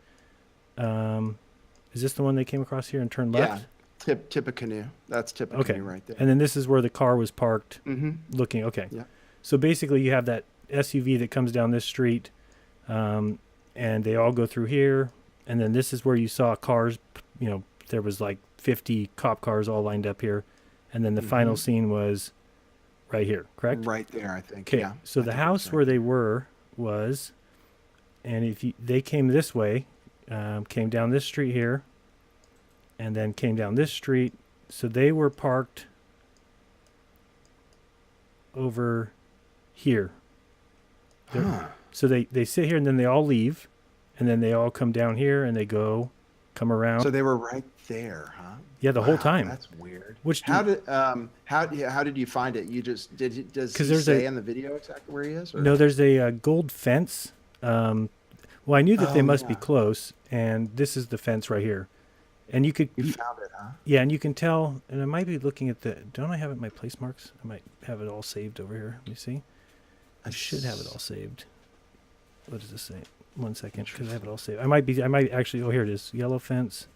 Is this the one they came across here and turned left? Yeah, Tippecanoe. That's Tippecanoe Okay. right there. And then this is where the car was parked, Mm-hmm. looking. Okay. Yeah. So basically, you have that SUV that comes down this street, and they all go through here. And then this is where you saw cars. There was like 50 cop cars all lined up here, and then the final Mhm. scene was right here. Correct? Right there, I think. Okay. Yeah. So I the think house that's where right. they were was, and they came this way, came down this street here, and then came down this street. So they were parked over here. They're- Huh. So they sit here and then they all leave, and then they all come down here and they come around. So they were right there, huh? Yeah, the whole Wow, time. That's weird. Which how did you find it? You just does 'Cause he there's say a- in the video exactly where he is? Or? No, there's a gold fence. Well, I knew that they Oh, must be yeah. close, and this is the fence right here. And you could, You found it, huh? yeah, and you can tell. And I might be looking at don't I have it in my place marks? I might have it all saved over here. Let me see. I should have it all saved. What does this say? 1 second, because I have it all saved. I might actually. Oh, here it is. Yellow fence.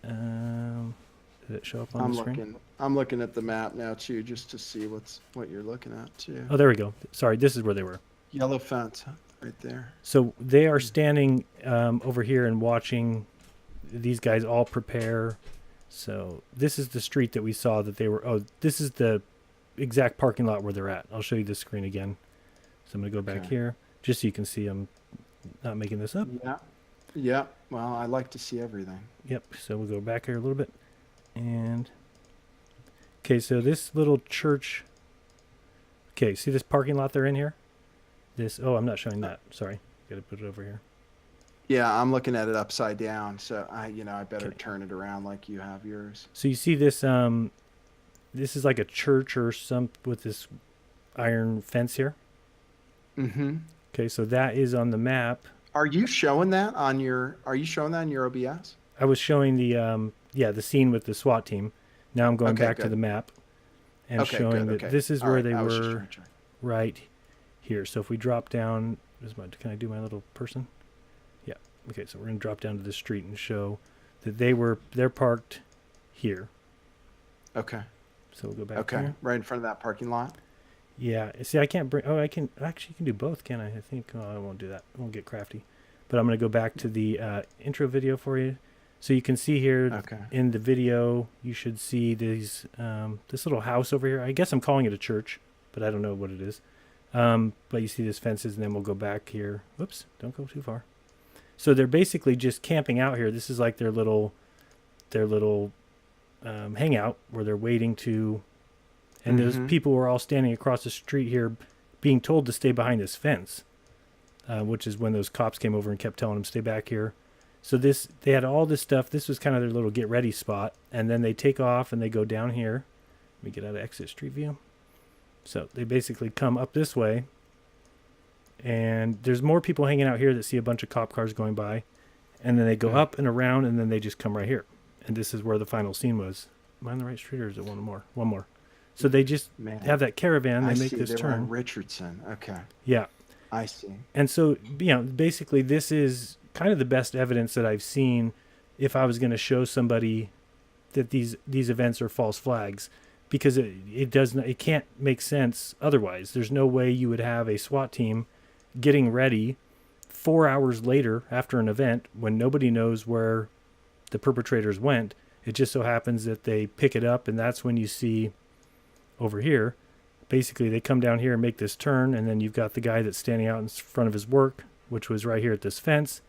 Did it show up on the screen? I'm looking at the map now too, just to see what you're looking at too. Oh, there we go. Sorry, this is where they were. Yellow fence, huh? Right there. So they are standing over here and watching these guys all prepare. So this is the street that we saw that they were. Oh, this is the exact parking lot where they're at. I'll show you the screen again. So I'm going to go back Okay. here just so you can see I'm not making this up. Yeah. Yeah. Well, I like to see everything. Yep. So we'll go back here a little bit. And okay, so this little church. Okay, see this parking lot they're in here? Oh, I'm not showing that. Sorry. Got to put it over here. Yeah, I'm looking at it upside down, so I better Okay. turn it around like you have yours. So you see this this is like a church or some with this iron fence here. Mm-hmm. Okay, so that is on the map. Are you showing that on your OBS? I was showing the scene with the SWAT team. Now I'm going Okay, back to good. the map and Okay, showing good, that okay. this is All where right, they I was just were trying to check. right here. So if we drop down, can I do my little person? Yeah. Okay, so we're going to drop down to the street and show that they're parked here. Okay. So we'll go back Okay. here. Right in front of that parking lot. Yeah. See, I can't bring. Oh, I can actually. You can do both, can I? I think. Oh, I won't do that. I won't get crafty. But I'm going to go back to the intro video for you, so you can see here Okay. in the video. You should see this little house over here. I guess I'm calling it a church, but I don't know what it is. But you see this fences, and then we'll go back here. Whoops, don't go too far. So they're basically just camping out here. This is like their little hangout where they're waiting to. And those people were all standing across the street here, being told to stay behind this fence, which is when those cops came over and kept telling them stay back here. So they had all this stuff. This was kind of their little get ready spot, and then they take off and they go down here. Let me get out of exit street view. So they basically come up this way, and there's more people hanging out here that see a bunch of cop cars going by, and then they go up and around, and then they just come right here. And this is where the final scene was. Am I on the right street, or is it one more? One more. So they just have that caravan. They make this turn. Richardson. Okay. Yeah. I see. And so, basically this is kind of the best evidence that I've seen if I was going to show somebody that these events are false flags, because it can't make sense otherwise. There's no way you would have a SWAT team getting ready 4 hours later after an event when nobody knows where the perpetrators went. It just so happens that they pick it up, and that's when you see over here, basically they come down here and make this turn, and then you've got the guy that's standing out in front of his work, which was right here at this fence.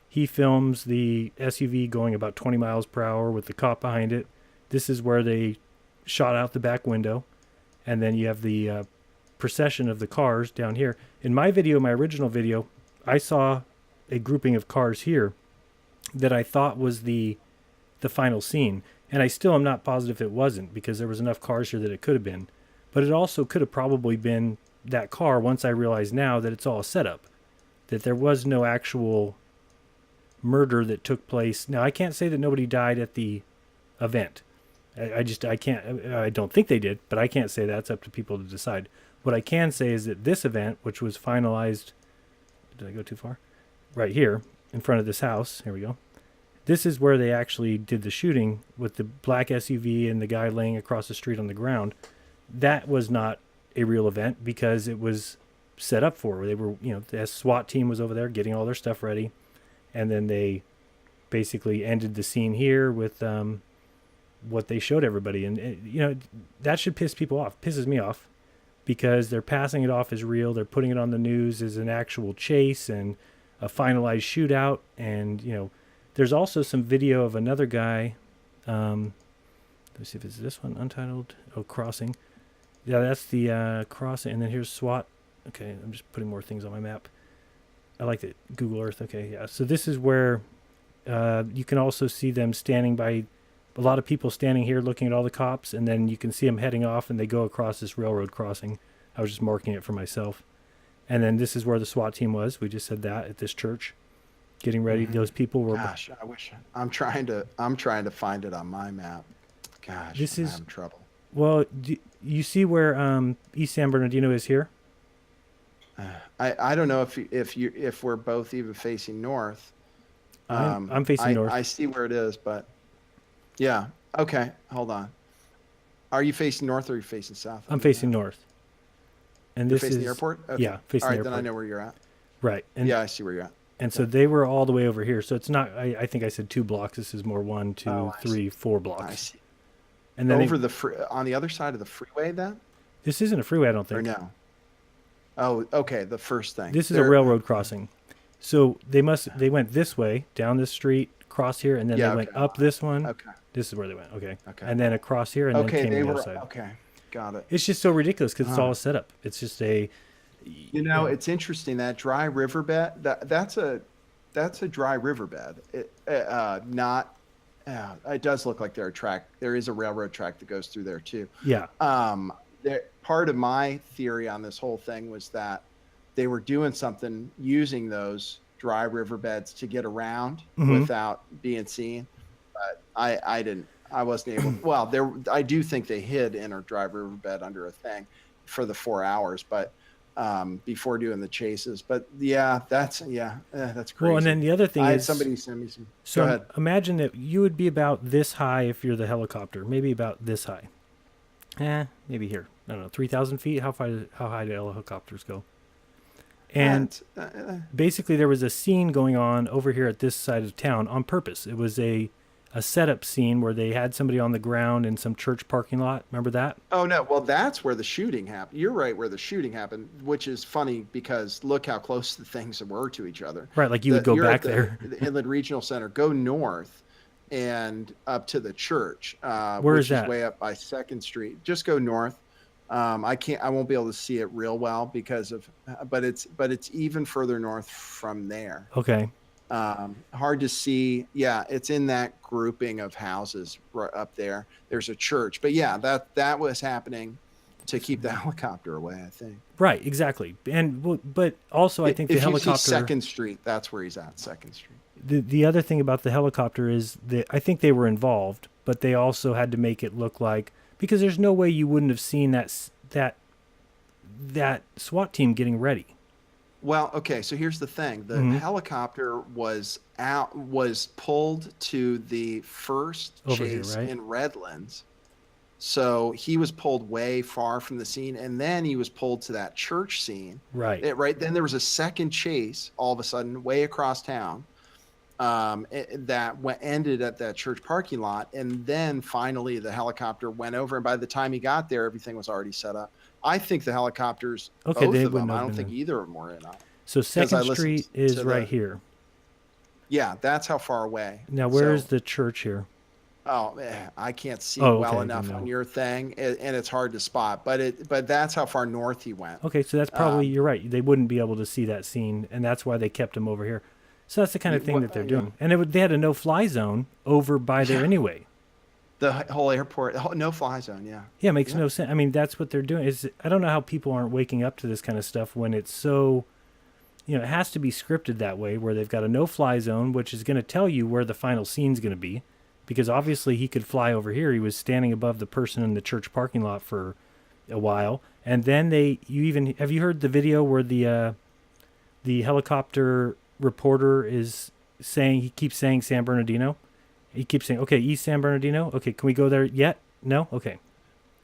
He films the SUV going about 20 miles per hour with the cop behind it. This is where they shot out the back window, and then you have the procession of the cars down here. In my video, my original video, I saw a grouping of cars here that I thought was the final scene, and I still am not positive it wasn't, because there was enough cars here that it could have been, but it also could have probably been that car once I realize now that it's all a setup, that there was no actual murder that took place. Now, I can't say that nobody died at the event. I don't think they did, but I can't say that. It's up to people to decide. What I can say is that this event, which was finalized, did I go too far? Right here in front of this house. Here we go. This is where they actually did the shooting with the black SUV and the guy laying across the street on the ground. That was not a real event because it was set up for. They were, the SWAT team was over there getting all their stuff ready. And then they basically ended the scene here with what they showed everybody. And, that should piss people off. Pisses me off because they're passing it off as real. They're putting it on the news as an actual chase and a finalized shootout. And, there's also some video of another guy. Let me see if it's this one, Untitled. Oh, Crossing. Yeah, that's the crossing. And then here's SWAT. Okay, I'm just putting more things on my map. I like it. Google Earth. Okay, yeah. So this is where you can also see them standing by, a lot of people standing here looking at all the cops, and then you can see them heading off, and they go across this railroad crossing. I was just marking it for myself. And then this is where the SWAT team was. We just said that at this church. Getting ready. Those people were. Gosh, I wish I'm trying to find it on my map. Gosh, I'm having trouble. Well, you see where East San Bernardino is here? I don't know if we're both even facing north. I'm facing north. I see where it is, but yeah. Okay, hold on. Are you facing north or are you facing south? I'm facing north. And You're this facing is the airport. Okay. Yeah, facing the airport. Then I know where you're at. Right. And yeah, I see where you're at. And so they were all the way over here. So it's not, I think I said 2 blocks. This is more 1, 2, 3, 4 blocks. I see. And then over on the other side of the freeway then? This isn't a freeway, I don't think. Or no? Oh, okay. The first thing. This is a railroad crossing. So they went this way, down this street, across here, and then they went up this one. Okay. This is where they went. Okay. Okay. And then across here, and then came to the other side. Okay. Got it. It's just so ridiculous because it's all a setup. It's just a... It's interesting that dry riverbed. That's a dry riverbed. It does look like there is a railroad track that goes through there too. Yeah. Part of my theory on this whole thing was that they were doing something using those dry riverbeds to get around without being seen. But I wasn't able. Well, I do think they hid in a dry riverbed under a thing for the 4 hours, but. Before doing the chases, but that's crazy. Well, and then the other thing I had is somebody send me some. So Go ahead. Imagine that you would be about this high if you're the helicopter, maybe about this high. Maybe here. I don't know, 3,000 feet. How high do helicopters go? And basically, there was a scene going on over here at this side of town on purpose. It was a a setup scene where they had somebody on the ground in some church parking lot. Remember that? Oh no, well that's where the shooting happened. You're right, where the shooting happened, which is funny because look how close the things were to each other. Right, like you would go you're back at there. The Inland Regional Center. Go north and up to the church, Where which is that? way up by 2nd Street. Just go north. I won't be able to see it real well because of, but it's even further north from there. Okay. Hard to see. Yeah, it's in that grouping of houses right up there. There's a church, but yeah, that was happening to keep the helicopter away, I think. Right, exactly. But also I think the if helicopter. You see 2nd Street, that's where he's at. 2nd Street. The other thing about the helicopter is that I think they were involved, but they also had to make it look like, because there's no way you wouldn't have seen that SWAT team getting ready. Well, okay, so here's the thing. The helicopter was pulled to the first Over here, chase right? in Redlands. So he was pulled way far from the scene, and then he was pulled to that church scene. Right. Then there was a second chase all of a sudden way across town that ended at that church parking lot. And then finally the helicopter went over, and by the time he got there, everything was already set up. I think the helicopters, Okay, both they of them, wouldn't I have don't been think in. either of them were in on it. So 2nd listened Street to is the- right here. Yeah, that's how far away. Now, where is So- the church here? Oh, I can't see Oh, well okay, enough then on no. your thing, and it's hard to spot. But that's how far north he went. Okay, so that's probably, you're right. They wouldn't be able to see that scene, and that's why they kept him over here. So that's the kind of thing that they're doing. And they had a no-fly zone over by there anyway. The whole airport, the whole no-fly zone. Yeah. Yeah, it makes no sense. I mean, that's what they're doing. I don't know how people aren't waking up to this kind of stuff when it's so, it has to be scripted that way, where they've got a no-fly zone, which is going to tell you where the final scene's going to be, because obviously he could fly over here. He was standing above the person in the church parking lot for a while, and then have you heard the video where the helicopter reporter is saying, he keeps saying San Bernardino? He keeps saying, okay, East San Bernardino. Okay, can we go there yet? No? Okay.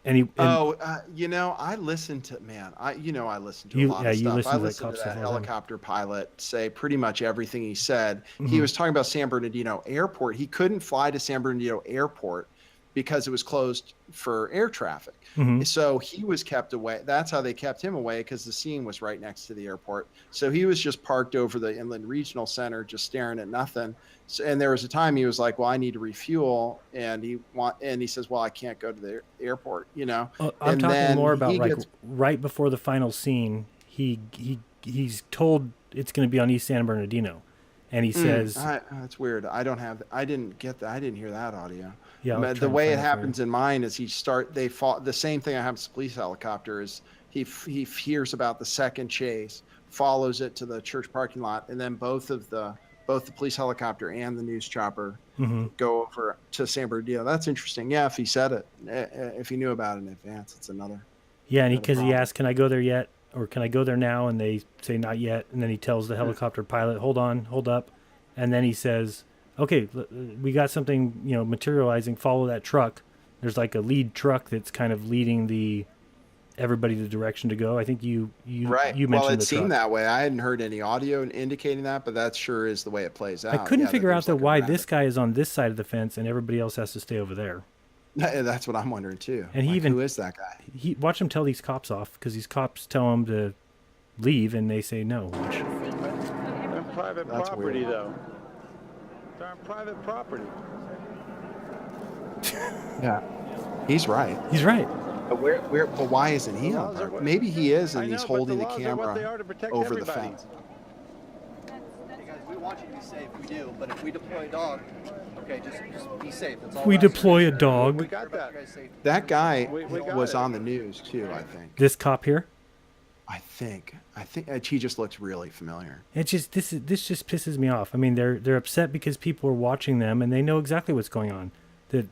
I listened to I listened to a lot of you stuff. listen I to that listened cop to stuff that all the time. helicopter pilot say pretty much everything he said. He was talking about San Bernardino Airport. He couldn't fly to San Bernardino Airport because it was closed for air traffic. So he was kept away. That's how they kept him away, because the scene was right next to the airport. So he was just parked over the Inland Regional Center, just staring at nothing. So, and there was a time he was like, "Well, I need to refuel," and he says, "Well, I can't go to the airport," I'm and talking then more about he like gets- right before the final scene. He's told it's going to be on East San Bernardino, and he says, that's weird. I didn't get that. I didn't hear that audio. Yeah, I'll try the and way find it it for happens in mine is they fought the same thing that happens to the police helicopter. Is he hears about the second chase, follows it to the church parking lot, and then both the police helicopter and the news chopper go over to San Bernardino. That's interesting. Yeah, if he said it, if he knew about it in advance, it's another. yeah, and because he asked, "Can I go there yet?" or "Can I go there now?" and they say not yet, and then he tells the helicopter pilot, "Hold on, hold up," and then he says, "Okay, we got something, materializing. Follow that truck." There's like a lead truck that's kind of leading everybody the direction to go. I think you mentioned Well, it the seemed truck. that way. I hadn't heard any audio indicating that, but that sure is the way it plays out. I couldn't Yeah, figure that out there's though like a why rabbit. this guy is on this side of the fence and everybody else has to stay over there. That's what I'm wondering too. And who is that guy? Watch him tell these cops off, because these cops tell him to leave and they say no. They're on private That's property, weird. though. They're on private property. Yeah, he's right. He's right. But why isn't he on laws are there? what- Maybe he is, and I know, he's but holding the the laws are what they are camera to protect over the everybody. fence. Hey guys, we want you to be safe. We do, but if we deploy a dog, okay, just be safe. That's all. If we we're asking. deploy a dog, We got that. You guys safe. That guy We got was it. on the news too. I think. this cop here, I think he just looks really familiar. it just this just pisses me off. I mean, they're upset because people are watching them and they know exactly what's going on.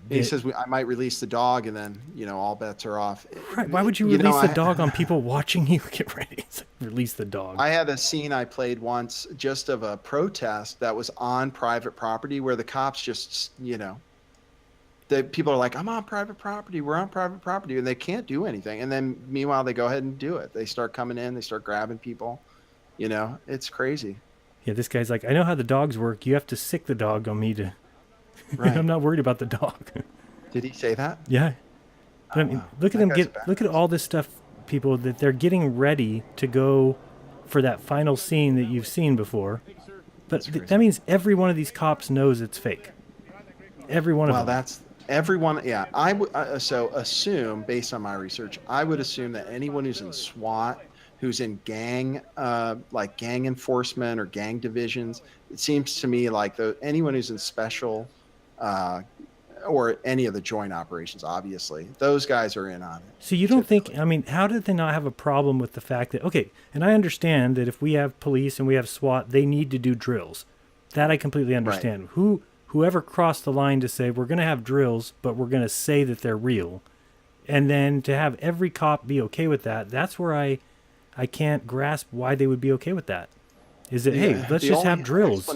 He says I might release the dog, and then all bets are off. Right, why would you release the dog on people watching you get ready? It's like, release the dog. I had a scene I played once just of a protest that was on private property where the cops just, the people are like, "I'm on private property. We're on private property," and they can't do anything. And then meanwhile, they go ahead and do it. They start coming in. They start grabbing people. It's crazy. Yeah, this guy's like, "I know how the dogs work. You have to sick the dog on me to Right. I'm not worried about the dog. Did he say that? Yeah. But I mean, wow. look at That them guy's a look at all this stuff, people, that they're getting ready to go for that final scene that you've seen before. But that means every one of these cops knows it's fake. Every one of them. Well, that's everyone. Yeah, I would so assume, based on my research, I would assume that anyone who's in SWAT, who's in gang, like gang enforcement or gang divisions, it seems to me like anyone who's in special, or any of the joint operations, obviously, those guys are in on it. So you don't think, I mean, how did they not have a problem with the fact that, okay, and I understand that if we have police and we have SWAT, they need to do drills. That I completely understand. Right. Whoever crossed the line to say, we're going to have drills, but we're going to say that they're real. And then to have every cop be okay with that, that's where I can't grasp why they would be okay with that. Is it, hey, let's just have drills.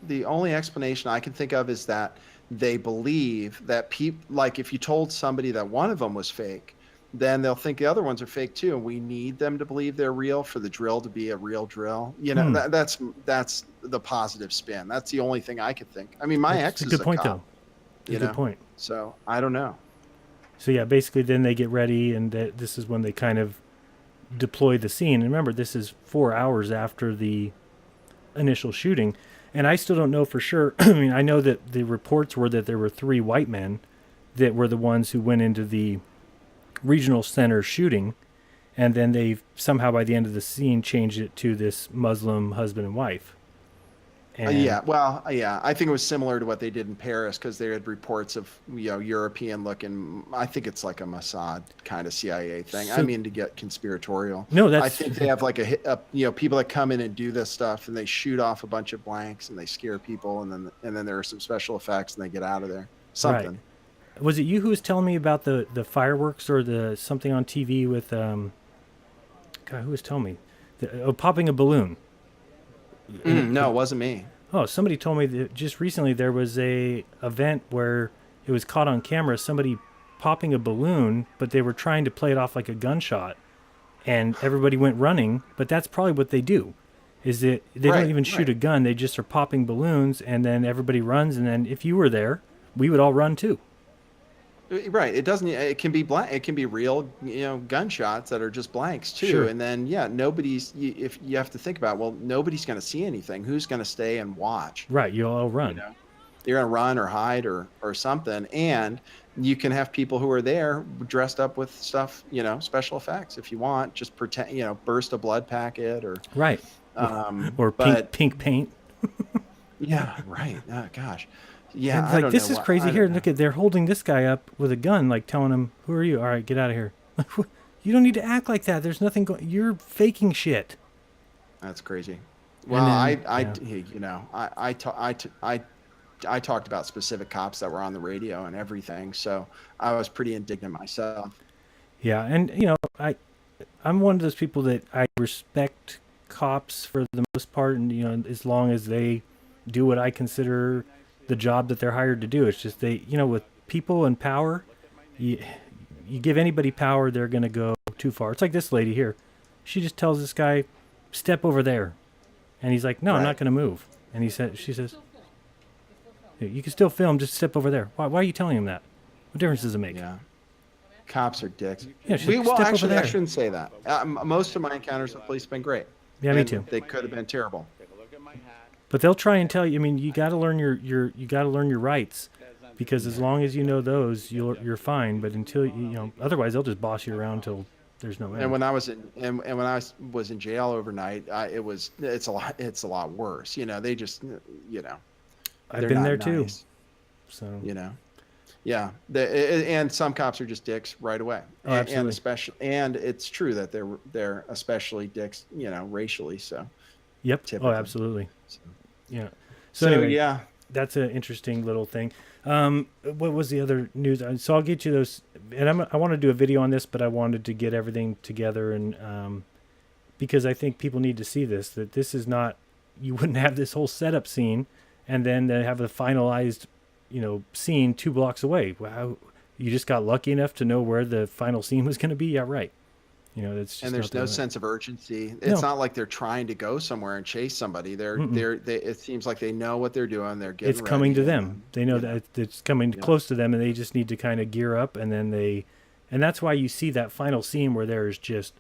The only explanation I can think of is that they believe that like if you told somebody that one of them was fake, then they'll think the other ones are fake too, and we need them to believe they're real for the drill to be a real drill. You know, that's the positive spin. That's the only thing I could think. I mean, my ex is a good point, though. Good point. So I don't know. So yeah, basically, then they get ready, and this is when they kind of deploy the scene. And remember, this is 4 hours after the initial shooting. And I still don't know for sure. I mean, I know that the reports were that there were 3 white men that were the ones who went into the regional center shooting. And then they somehow, by the end of the scene, changed it to this Muslim husband and wife. And I think it was similar to what they did in Paris, because they had reports of, European looking. I think it's like a Mossad kind of CIA thing. I mean, to get conspiratorial. No, I think they have like people that come in and do this stuff, and they shoot off a bunch of blanks and they scare people, and then there are some special effects and they get out of there. Something. Right. Was it you who was telling me about the fireworks or the something on TV with God, who was telling me? Popping a balloon. No, it wasn't me. Oh, somebody told me that just recently there was a event where it was caught on camera, somebody popping a balloon, but they were trying to play it off like a gunshot, and everybody went running. But that's probably what they do, is that they don't even shoot a gun. They just are popping balloons, and then everybody runs. And then if you were there, we would all run too. Right. It doesn't. It can be blank. It can be real, gunshots that are just blanks too. Sure. And then if you have to think about, well, nobody's going to see anything. Who's going to stay and watch? Right. You'll all run. You're going to run or hide or something. And you can have people who are there dressed up with stuff, special effects if you want. Just pretend, burst a blood packet or right. Or pink paint. Yeah. Right. Oh, gosh. Yeah, and this is crazy here. Look at, they're holding this guy up with a gun, like telling him, "Who are you? All right, get out of here." You don't need to act like that. There's nothing going. You're faking shit. That's crazy. Well, I talked about specific cops that were on the radio and everything, so I was pretty indignant myself. Yeah, and I'm one of those people that I respect cops for the most part, and as long as they do what I consider the job that they're hired to do. It's just with people and power, you give anybody power, they're going to go too far. It's like this lady here. She just tells this guy, step over there. And he's like, no, I'm not going to move. And she says, you can still film, just step over there. Why are you telling him that? What difference does it make? Yeah. Cops are dicks. Yeah, actually, I shouldn't say that. Most of my encounters with police have been great. Yeah, me too. They could have been terrible. But they'll try and tell you. I mean, you got to learn your rights, because as long as you know those, you're fine. But until otherwise they'll just boss you around till there's no end. And when I was in jail overnight, it's a lot worse. They just I've been there too. So yeah. And some cops are just dicks right away. Oh, absolutely. And it's true that they're especially dicks, racially. So. Yep. Typically. Oh, absolutely. Yeah. So anyway, yeah, that's an interesting little thing. What was the other news? So I'll get you those, and I want to do a video on this, but I wanted to get everything together, and because I think people need to see this. That this is not, you wouldn't have this whole setup scene, and then they have the finalized, scene 2 blocks away. Wow, you just got lucky enough to know where the final scene was going to be. Yeah, right. You know, it's just and there's not no the- sense of urgency. It's No. not like they're trying to go somewhere and chase somebody. Mm-mm. It seems like they know what they're doing. They're getting It's coming to ready, them. They know that it's coming close to them, and they just need to kind of gear up, and then and that's why you see that final scene where there's just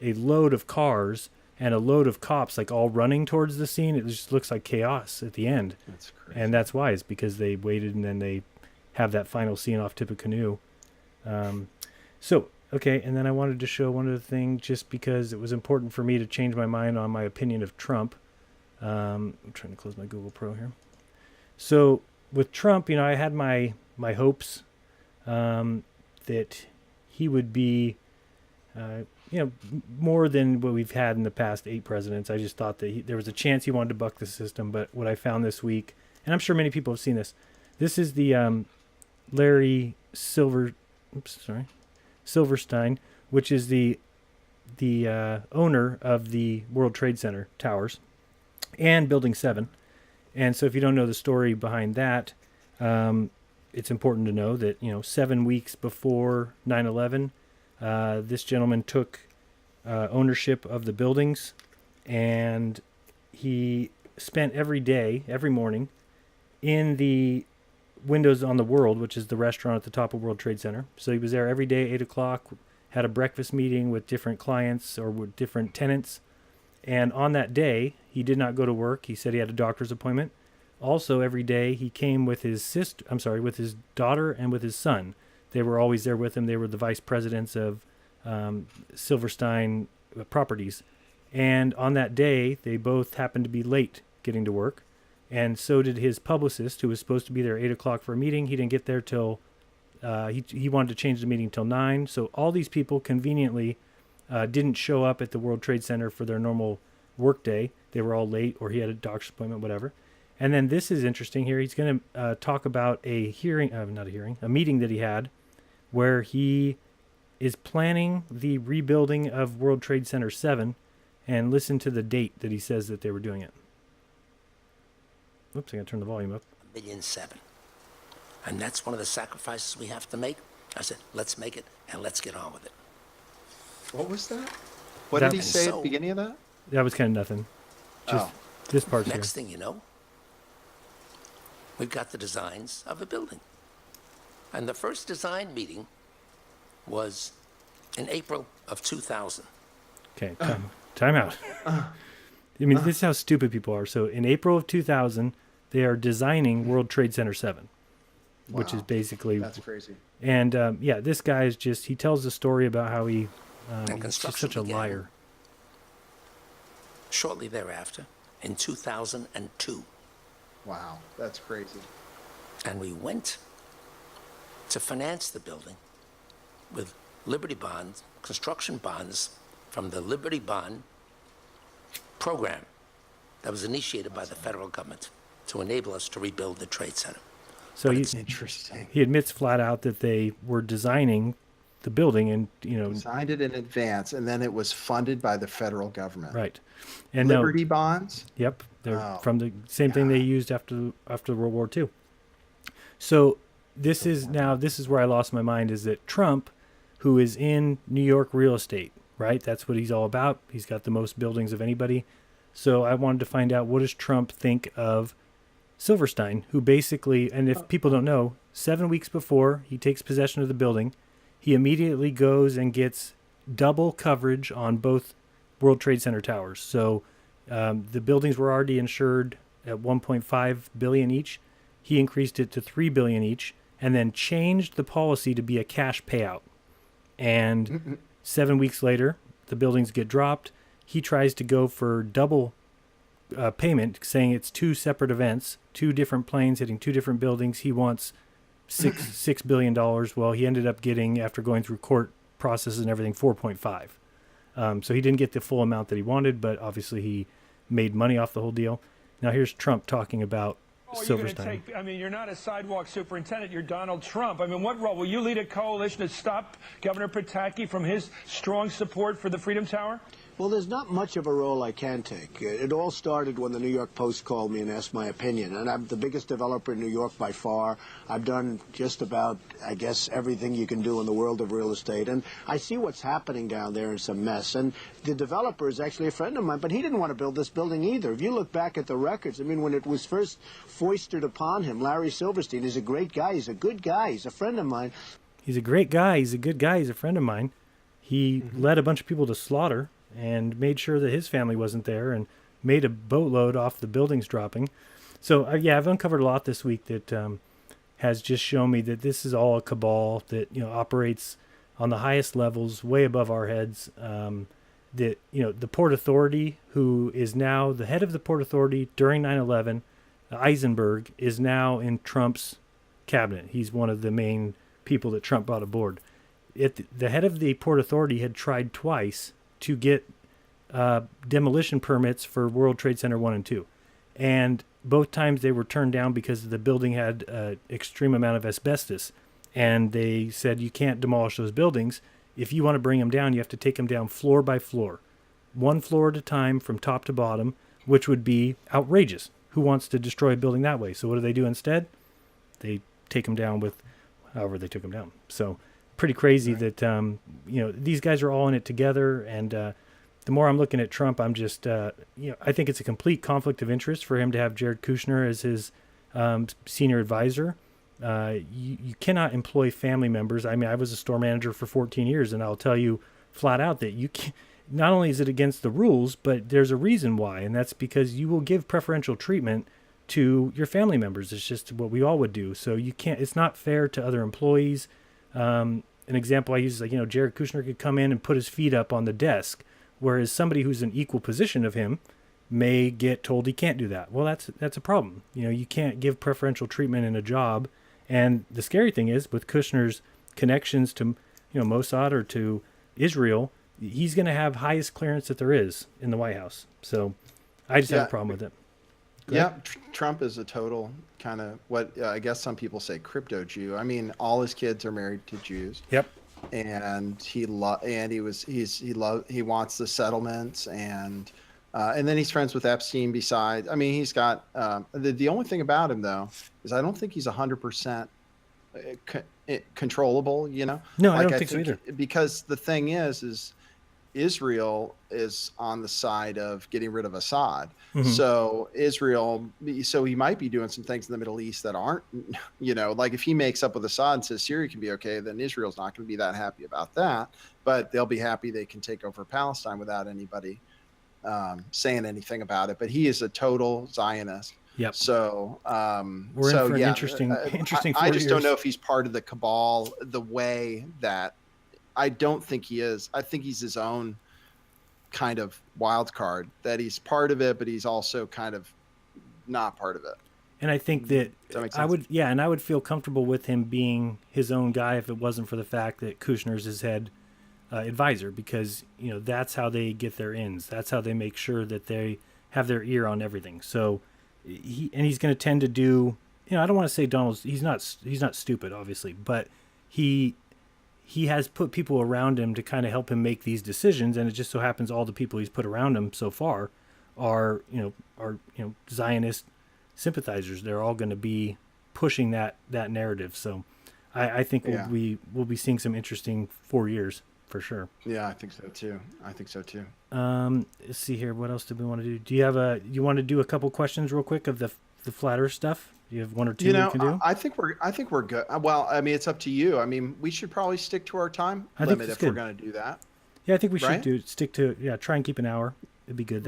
a load of cars and a load of cops like all running towards the scene. It just looks like chaos at the end. That's crazy. And that's why, it's because they waited, and then they have that final scene off Tippecanoe. So, okay, and then I wanted to show one other thing just because it was important for me to change my mind on my opinion of Trump. I'm trying to close my Google Pro here. So with Trump, you know, I had my hopes that he would be, you know, more than what we've had in the past 8 presidents. I just thought that there was a chance he wanted to buck the system. But what I found this week, and I'm sure many people have seen this, this is the Larry Silverstein, which is the owner of the World Trade Center towers and Building 7. And so if you don't know the story behind that, it's important to know that, you know, 7 weeks before 9/11, this gentleman took ownership of the buildings, and he spent every day, every morning, in the Windows on the World, which is the restaurant at the top of World Trade Center. So he was there every day, 8 o'clock, had a breakfast meeting with different clients or with different tenants. And on that day, he did not go to work. He said he had a doctor's appointment. Also, every day he came with his with his daughter and with his son. They were always there with him. They were the vice presidents of Silverstein Properties. And on that day, they both happened to be late getting to work. And so did his publicist, who was supposed to be there 8 o'clock for a meeting. He didn't get there till, he wanted to change the meeting till 9. So all these people conveniently didn't show up at the World Trade Center for their normal work day. They were all late, or he had a doctor's appointment, whatever. And then this is interesting here. He's going to talk about a meeting that he had where he is planning the rebuilding of World Trade Center 7, and listen to the date that he says that they were doing it. Oops, I got to turn the volume up. $1.7 million. And that's one of the sacrifices we have to make. I said, let's make it, and let's get on with it. What was that? What did he say at the beginning of that? That was kind of nothing. Just this part here. Next thing you know, we've got the designs of a building. And the first design meeting was in April of 2000. Okay, time out. I mean, this is how stupid people are. So in April of 2000, they are designing World Trade Center 7, which is basically... That's crazy. And, yeah, this guy is just... He tells a story about how he... and he's just construction such a began liar. shortly thereafter, in 2002. Wow, that's crazy. And we went to finance the building with Liberty bonds, construction bonds from the Liberty Bond program that was initiated by the federal government to enable us to rebuild the Trade Center. So But he, it's interesting. He admits flat out that they were designing the building, and Designed it in advance, and then it was funded by the federal government. Right. And Liberty bonds. Yep, they're from the same thing they used after World War II. So this is where I lost my mind, is that Trump, who is in New York real estate, right? That's what he's all about. He's got the most buildings of anybody. So I wanted to find out, what does Trump think of Silverstein, who basically, and if people don't know, 7 weeks before he takes possession of the building, he immediately goes and gets double coverage on both World Trade Center towers. So the buildings were already insured at $1.5 billion each. He increased it to $3 billion each, and then changed the policy to be a cash payout. And 7 weeks later, the buildings get dropped. He tries to go for double payment, saying it's 2 separate events, 2 different planes hitting 2 different buildings. He wants $6 billion. Well, he ended up getting, after going through court processes and everything, 4.5. So he didn't get the full amount that he wanted, but obviously he made money off the whole deal. Now here's Trump talking about Silverstein. I mean, you're not a sidewalk superintendent. You're Donald Trump. I mean, what role? Will you lead a coalition to stop Governor Pataki from his strong support for the Freedom Tower? Well, there's not much of a role I can take. It all started when the New York Post called me and asked my opinion. And I'm the biggest developer in New York by far. I've done just about, I guess, everything you can do in the world of real estate. And I see what's happening down there. It's a mess. And the developer is actually a friend of mine, but he didn't want to build this building either. If you look back at the records, I mean, when it was first foisted upon him, Larry Silverstein is a great guy. He's a good guy. He's a friend of mine. He's a great guy. He's a good guy. He's a friend of mine. He led a bunch of people to slaughter and made sure that his family wasn't there and made a boatload off the buildings dropping. So, yeah, I've uncovered a lot this week that has just shown me that this is all a cabal that, operates on the highest levels, way above our heads. That, the Port Authority, who is now the head of the Port Authority during 9/11, Eisenberg, is now in Trump's cabinet. He's one of the main people that Trump brought aboard. The head of the Port Authority had tried twice to get demolition permits for World Trade Center 1 and 2. And both times they were turned down because the building had an extreme amount of asbestos. And they said, you can't demolish those buildings. If you want to bring them down, you have to take them down floor by floor. One floor at a time from top to bottom, which would be outrageous. Who wants to destroy a building that way? So what do instead? They take them down with however they took them down. So pretty crazy that, these guys are all in it together. And the more I'm looking at Trump, I'm just, I think it's a complete conflict of interest for him to have Jared Kushner as his senior advisor. You cannot employ family members. I mean, I was a store manager for 14 years, and I'll tell you flat out that you can't, not only is it against the rules, but there's a reason why, and that's because you will give preferential treatment to your family members. It's just what we all would do. So you can't, it's not fair to other employees. An example I use is Jared Kushner could come in and put his feet up on the desk, whereas somebody who's in equal position of him may get told he can't do that. Well, that's a problem. You can't give preferential treatment in a job. And the scary thing is, with Kushner's connections to Mossad or to Israel, he's going to have highest clearance that there is in the White House. So I just have a problem with it. Yeah, Trump is a total kind of what I guess some people say crypto Jew. I mean, all his kids are married to Jews. Yep. And he wants the settlements and then he's friends with Epstein. Besides, I mean, he's got the only thing about him though is I don't think he's 100% controllable. No, I don't think so either. Because the thing is Israel is on the side of getting rid of Assad. Mm-hmm. So he might be doing some things in the Middle East that aren't, like if he makes up with Assad and says Syria can be okay, then Israel's not going to be that happy about that, but they'll be happy they can take over Palestine without anybody saying anything about it. But he is a total Zionist. Yep. So we're in for an interesting 4 I just years. don't know if he's part of the cabal the way that I don't think he is. I think he's his own kind of wild card, that he's part of it, but he's also kind of not part of it. And I think that I would feel comfortable with him being his own guy if it wasn't for the fact that Kushner's his head advisor, because that's how they get their ends. That's how they make sure that they have their ear on everything. So he's going to tend to do. I don't want to say Donald's. He's not stupid, obviously, but he has put people around him to kind of help him make these decisions, and it just so happens all the people he's put around him so far are Zionist sympathizers. They're all going to be pushing that narrative. So I think we'll be seeing some interesting 4 years for sure. Yeah, I think so too. Let's see here. What else do we want to do? Do you want to do a couple questions real quick of the flat Earth stuff? Do you have one or two we can do? I think we're good. Well, I mean, it's up to you. I mean, we should probably stick to our time limit if we're going to do that. Yeah, I think we should try and keep an hour. It'd be good.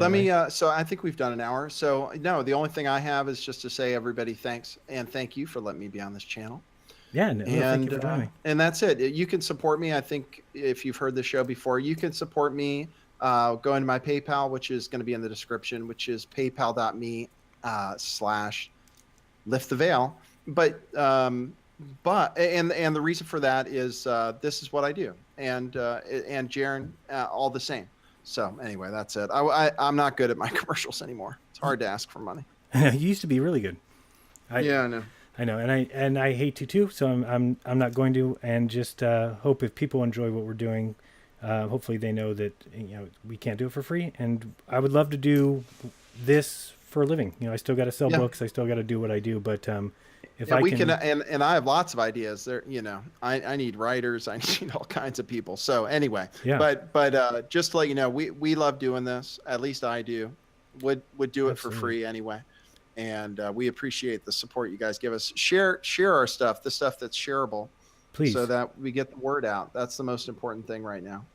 So I think we've done an hour. So no, the only thing I have is just to say everybody thanks and thank you for letting me be on this channel. Yeah, thank you for joining me. And that's it. You can support me. I think if you've heard the show before, you can support me. Go into my PayPal, which is going to be in the description, which is paypal.me/lift the veil. But the reason for that is this is what I do, and Jeran all the same. So anyway, that's it. I'm not good at my commercials anymore. It's hard to ask for money. You used to be really good. Yeah, I know. I know, and I hate to too. So I'm not going to, and just hope if people enjoy what we're doing, hopefully they know that we can't do it for free, and I would love to do this for a living. I still got to sell books, I still got to do what I do, but if I can, and I have lots of ideas there. I need writers, I need all kinds of people. So anyway, but just to let you know, we love doing this. At least I do. Would do it for free anyway, and we appreciate the support you guys give us. Share our stuff, the stuff that's shareable, please, so that we get the word out. That's the most important thing right now.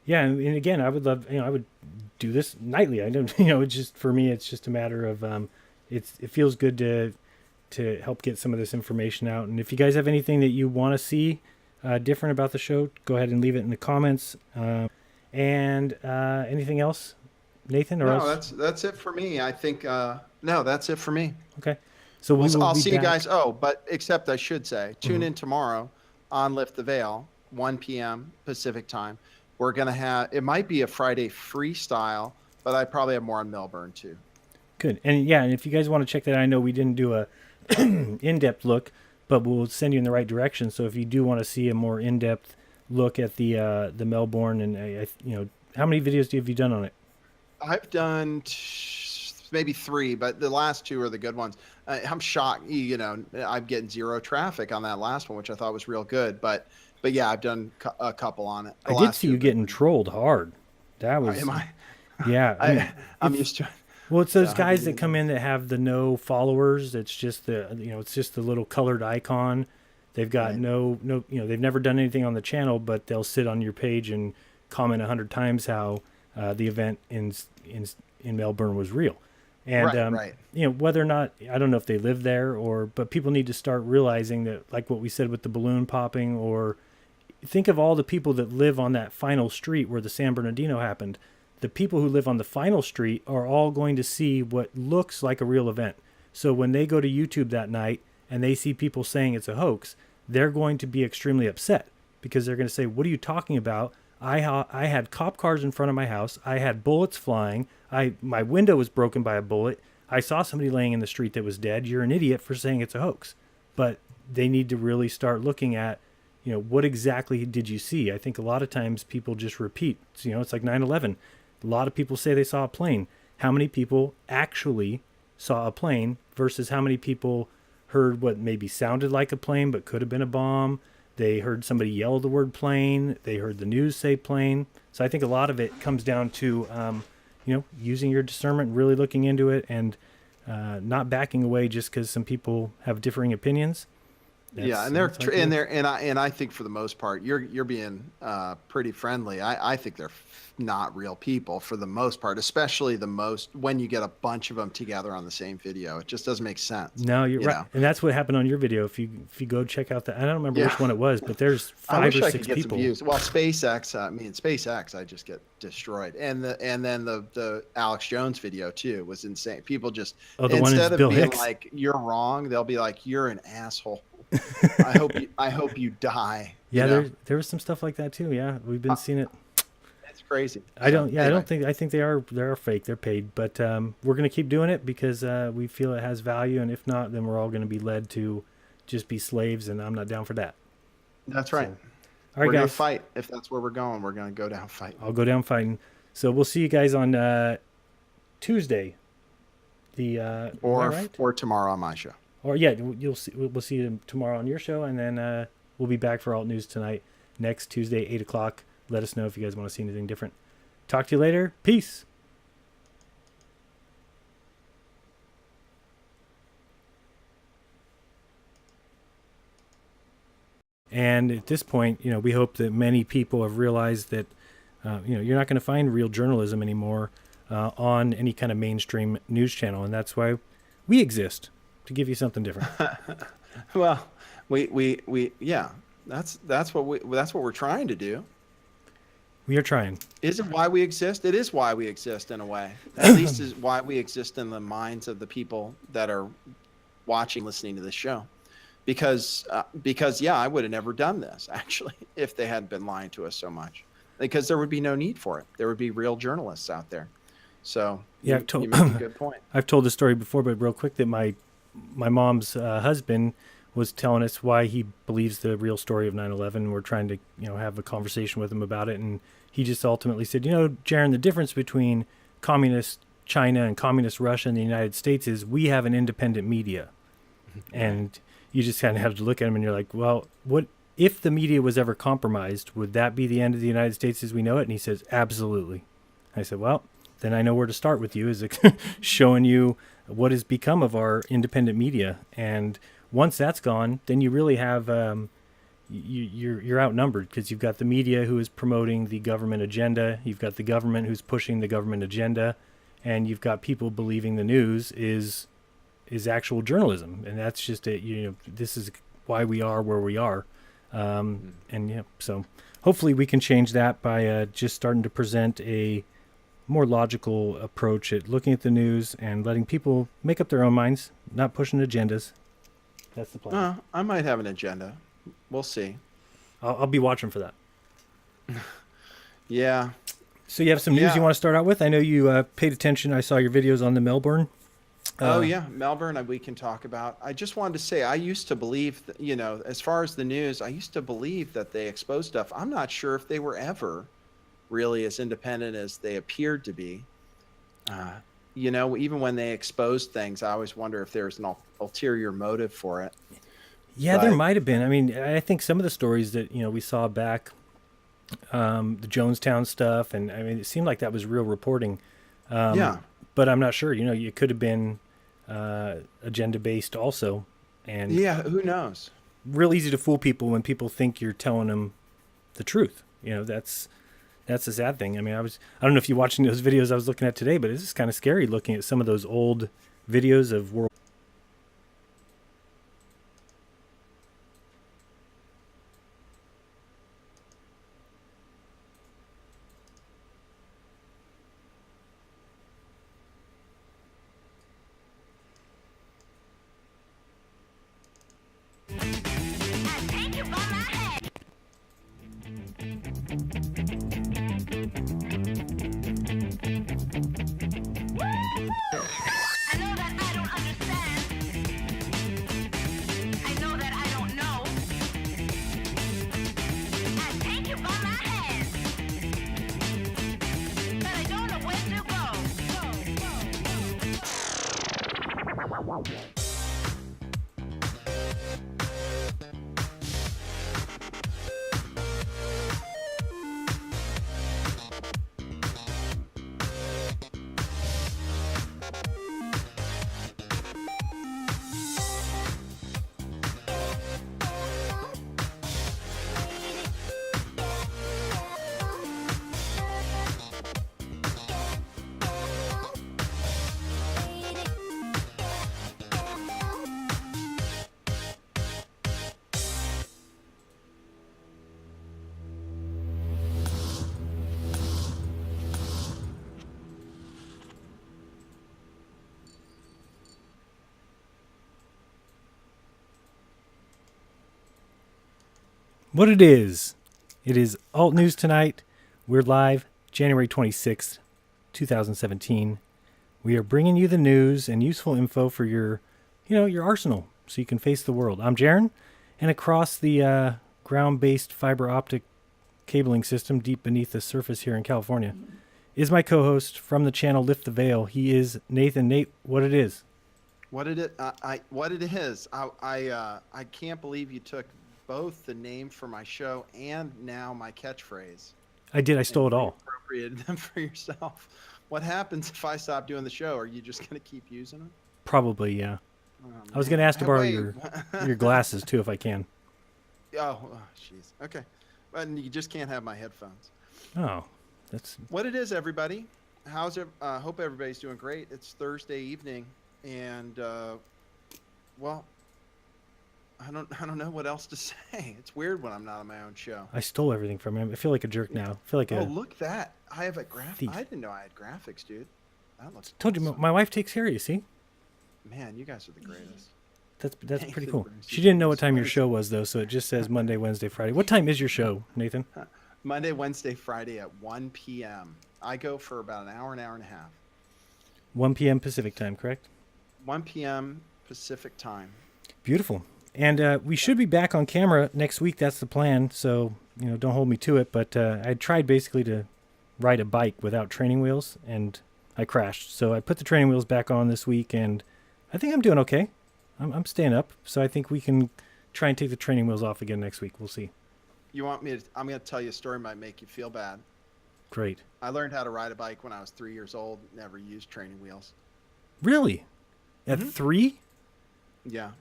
Yeah, and again, I would love, I would do this nightly. I don't, it's just, for me, it's just a matter of, it feels good to help get some of this information out. And if you guys have anything that you want to see different about the show, go ahead and leave it in the comments. And anything else, Nathan? Or no, else? that's it for me. I think no, that's it for me. Okay, so I'll see you guys. Oh, but except I should say, tune in tomorrow on Lift the Veil, 1 p.m. Pacific time. We're going to have, it might be a Friday freestyle, but I probably have more on Melbourne too. Good. And yeah, and if you guys want to check that, I know we didn't do a in-depth look, but we'll send you in the right direction. So if you do want to see a more in-depth look at the Melbourne, and how many videos have you done on it? I've done maybe 3, but the last 2 are the good ones. I'm shocked. I'm getting 0 traffic on that last one, which I thought was real good, but yeah, I've done a couple on it. I did see you getting trolled hard. That was, am I? Yeah, I'm used to it. Well, it's those guys that come in that have the no followers. It's just it's just the little colored icon. They've got no, they've never done anything on the channel, but they'll sit on your page and comment 100 times how the event in Melbourne was real. And whether or not, I don't know if they live there but people need to start realizing that, like what we said with the balloon popping, or think of all the people that live on that final street where the San Bernardino happened. The people who live on the final street are all going to see what looks like a real event. So when they go to YouTube that night and they see people saying it's a hoax, they're going to be extremely upset, because they're going to say, what are you talking about? I had cop cars in front of my house. I had bullets flying. My window was broken by a bullet. I saw somebody laying in the street that was dead. You're an idiot for saying it's a hoax. But they need to really start looking at, what exactly did you see? I think a lot of times people just repeat. It's like 9/11. A lot of people say they saw a plane. How many people actually saw a plane versus how many people heard what maybe sounded like a plane but could have been a bomb? They heard somebody yell the word plane. They heard the news say plane. So I think a lot of it comes down to, using your discernment, really looking into it, and not backing away just because some people have differing opinions. And I think for the most part, you're being pretty friendly. I think they're not real people for the most part, especially when you get a bunch of them together on the same video. It just doesn't make sense. No, you're right. And that's what happened on your video. If you go check out I don't remember which one it was, but there's 5 or 6 people. Some views. Well, SpaceX, I just get destroyed. And then the Alex Jones video too was insane. People just, instead of being Hicks. Like, you're wrong, they'll be like, you're an asshole. I hope you die. Yeah, there was some stuff like that too. Yeah, we've been seeing it. It's crazy. I think they are fake. They're paid, but we're gonna keep doing it because we feel it has value, and if not, then we're all gonna be led to just be slaves, and I'm not down for that. That's right. So, all right, we're guys. Gonna fight. If that's where we're going, we're gonna go down fighting. I'll go down fighting. So we'll see you guys on Tuesday. Or tomorrow on my show. Or yeah, we'll see you tomorrow on your show, and then we'll be back for AltNews tonight, next Tuesday, 8 o'clock. Let us know if you guys want to see anything different. Talk to you later. Peace. And at this point, we hope that many people have realized that, you're not going to find real journalism anymore on any kind of mainstream news channel, and that's why we exist. To give you something different. Well, that's what we're trying to do. We are trying. Is it why we exist? It is why we exist in a way. At least is why we exist in the minds of the people that are watching, listening to this show. Because I would have never done this actually if they hadn't been lying to us so much. Because there would be no need for it. There would be real journalists out there. So yeah, you make a good point. I've told this story before, but real quick, that my mom's husband was telling us why he believes the real story of 9/11. We're trying to, have a conversation with him about it. And he just ultimately said, Jeran, the difference between communist China and communist Russia and the United States is we have an independent media. And you just kind of have to look at him and you're like, well, what if the media was ever compromised? Would that be the end of the United States as we know it? And he says, absolutely. I said, well, then I know where to start with you, is showing you what has become of our independent media. And once that's gone, then you really have you're outnumbered, because you've got the media who is promoting the government agenda, you've got the government who's pushing the government agenda, and you've got people believing the news is actual journalism. And that's just this is why we are where we are. So hopefully we can change that by just starting to present a more logical approach at looking at the news and letting people make up their own minds, not pushing agendas. That's the plan. I might have an agenda. We'll see. I'll be watching for that. Yeah. So you have some news you want to start out with? I know you paid attention. I saw your videos on the Melbourne. Melbourne, we can talk about. I just wanted to say, I used to believe that, as far as the news, I used to believe that they exposed stuff. I'm not sure if they were ever really as independent as they appeared to be. Even when they exposed things, I always wonder if there's an ulterior motive for it. Yeah, there might have been. I mean, I think some of the stories that, we saw back, the Jonestown stuff, and I mean, it seemed like that was real reporting. But I'm not sure. It could have been agenda-based also. And who knows? Real easy to fool people when people think you're telling them the truth. That's the sad thing. I mean, I don't know if you're watching those videos I was looking at today, but it's just kind of scary looking at some of those old videos of World. What it is AltNews tonight. We're live January 26th, 2017. We are bringing you the news and useful info for your arsenal so you can face the world. I'm Jeran, and across the ground-based fiber optic cabling system deep beneath the surface here in California is my co-host from the channel Lift the Veil. He is Nathan. Nate, what it is? What it is? I can't believe you took both the name for my show and now my catchphrase. I did. I stole it all. Appropriated them for yourself. What happens if I stop doing the show? Are you just going to keep using them? Probably, yeah. I was going to ask to borrow your glasses too, if I can. Oh, jeez. Okay. But you just can't have my headphones. Oh, that's. What it is, everybody. How's it? Hope everybody's doing great. It's Thursday evening, and well, I don't know what else to say. It's weird when I'm not on my own show. I stole everything from him. I feel like a jerk now. I feel like look at that! I have a graphic. I didn't know I had graphics, dude. That looks. Told you, my wife takes care of you. See? Man, you guys are the greatest. That's pretty cool. She didn't know what time your show was though, so it just says Monday, Wednesday, Friday. What time is your show, Nathan? Monday, Wednesday, Friday at 1 p.m. I go for about an hour and a half. 1 p.m. Pacific time, correct? 1 p.m. Pacific time. Beautiful. And we should be back on camera next week. That's the plan. So, don't hold me to it. But I tried basically to ride a bike without training wheels, and I crashed. So I put the training wheels back on this week, and I think I'm doing okay. I'm staying up. So I think we can try and take the training wheels off again next week. We'll see. You want me to? I'm going to tell you a story might make you feel bad. Great. I learned how to ride a bike when I was 3 years old. Never used training wheels. Really? At 3? Yeah.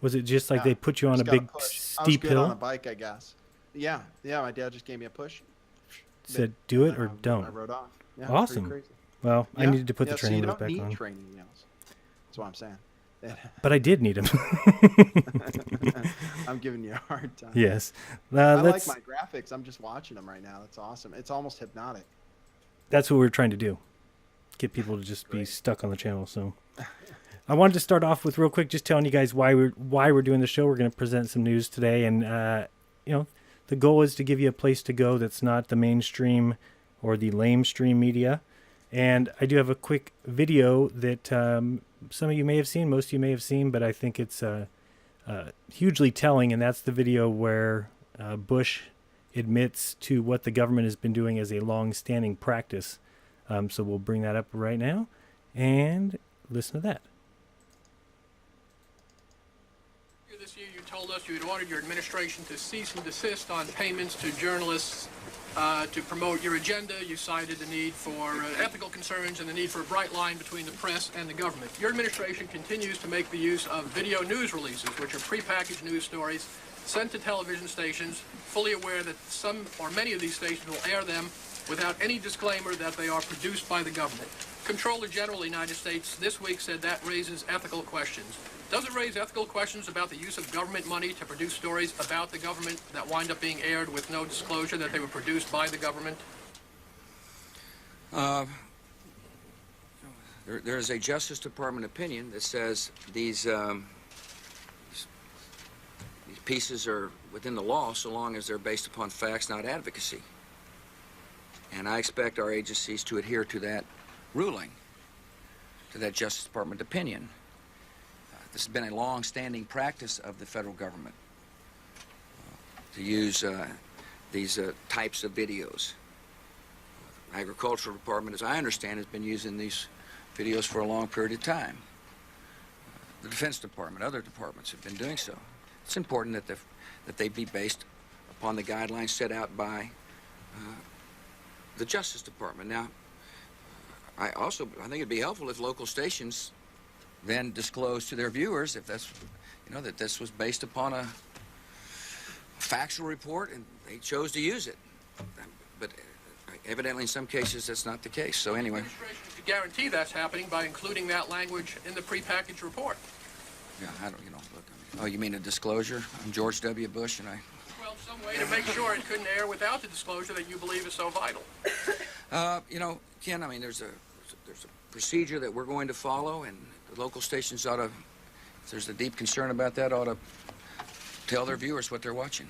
Was it just like they put you on a Just got big push. I was steep good hill? on a bike, I guess. Yeah. My dad just gave me a push. Said do it or don't. I rode off. Yeah, awesome. pretty crazy. Well, I needed to put the training so wheels back you don't on. need training wheels. That's what I'm saying. But I did need them. I'm giving you a hard time. Yes. I like my graphics. I'm just watching them right now. That's awesome. It's almost hypnotic. That's what we're trying to do. Get people to just be stuck on the channel. So I wanted to start off with real quick, just telling you guys why we're doing the show. We're going to present some news today. And, the goal is to give you a place to go that's not the mainstream or the lamestream media. And I do have a quick video that some of you may have seen, most of you may have seen, but I think it's hugely telling, and that's the video where Bush admits to what the government has been doing as a long-standing practice. So we'll bring that up right now and listen to that. This year you told us you had ordered your administration to cease and desist on payments to journalists to promote your agenda. You cited the need for ethical concerns and the need for a bright line between the press and the government. Your administration continues to make the use of video news releases, which are prepackaged news stories sent to television stations, fully aware that some or many of these stations will air them without any disclaimer that they are produced by the government. Comptroller General of the United States this week said that raises ethical questions. Does it raise ethical questions about the use of government money to produce stories about the government that wind up being aired with no disclosure that they were produced by the government? There is a Justice Department opinion that says these pieces are within the law so long as they're based upon facts, not advocacy. And I expect our agencies to adhere to that ruling, to that Justice Department opinion. This has been a long-standing practice of the federal government to use these types of videos. The Agricultural Department, as I understand, has been using these videos for a long period of time. The Defense Department, other departments have been doing so. It's important that they be based upon the guidelines set out by the Justice Department. Now, I think it'd be helpful if local stations then disclose to their viewers if that's, that this was based upon a factual report and they chose to use it. But evidently in some cases that's not the case. So anyway. The administration could guarantee that's happening by including that language in the prepackaged report. Yeah, I don't, look. Oh, you mean a disclosure? I'm George W. Bush and I... Well, some way to make sure it couldn't air without the disclosure that you believe is so vital. Ken, there's a procedure that we're going to follow, and the local stations ought to, if there's a deep concern about that, ought to tell their viewers what they're watching.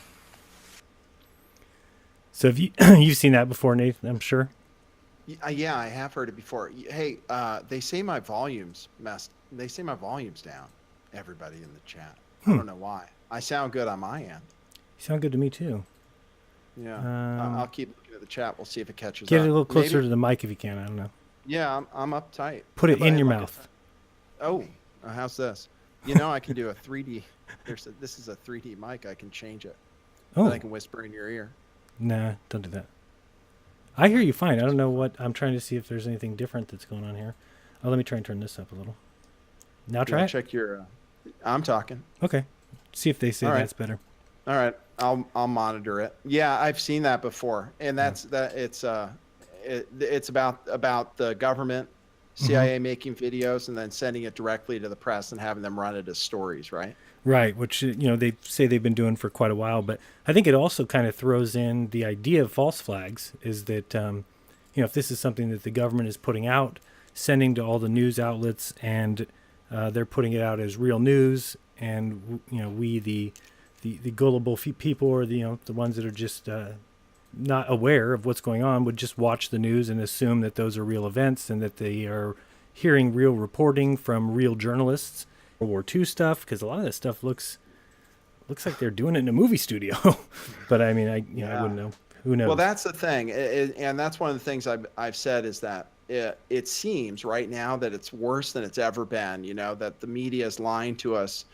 So have you've seen that before, Nathan, I'm sure? Yeah, I have heard it before. Hey, they say my volume's messed. They say my volume's down, everybody in the chat. I don't know why. I sound good on my end. You sound good to me, too. Yeah, I'll keep looking at the chat. We'll see if it catches Get up. it a little closer Maybe. to the mic if you can. I don't know. Yeah, I'm uptight. Put it How about in your like mouth. How's this? I can do a 3D. This is a 3D mic. I can change it. Oh. And I can whisper in your ear. Nah, don't do that. I hear you fine. I don't know what... I'm trying to see if there's anything different that's going on here. Oh, let me try and turn this up a little. Now try it? Check your... I'm talking. Okay. See if they say All right. that's better. All right. I'll monitor it. Yeah, I've seen that before. And that's that it's about the government, CIA making videos and then sending it directly to the press and having them run it as stories, right? Right, which, they say they've been doing for quite a while. But I think it also kind of throws in the idea of false flags is that, if this is something that the government is putting out, sending to all the news outlets, and they're putting it out as real news, and, we, the gullible people, or the ones that are just not aware of what's going on, would just watch the news and assume that those are real events and that they are hearing real reporting from real journalists. World War II stuff, because a lot of that stuff looks looks like they're doing it in a movie studio. But I mean, I wouldn't know. Who knows? Well, that's the thing, and that's one of the things I've said is that it seems right now that it's worse than it's ever been. You know, that the media is lying to us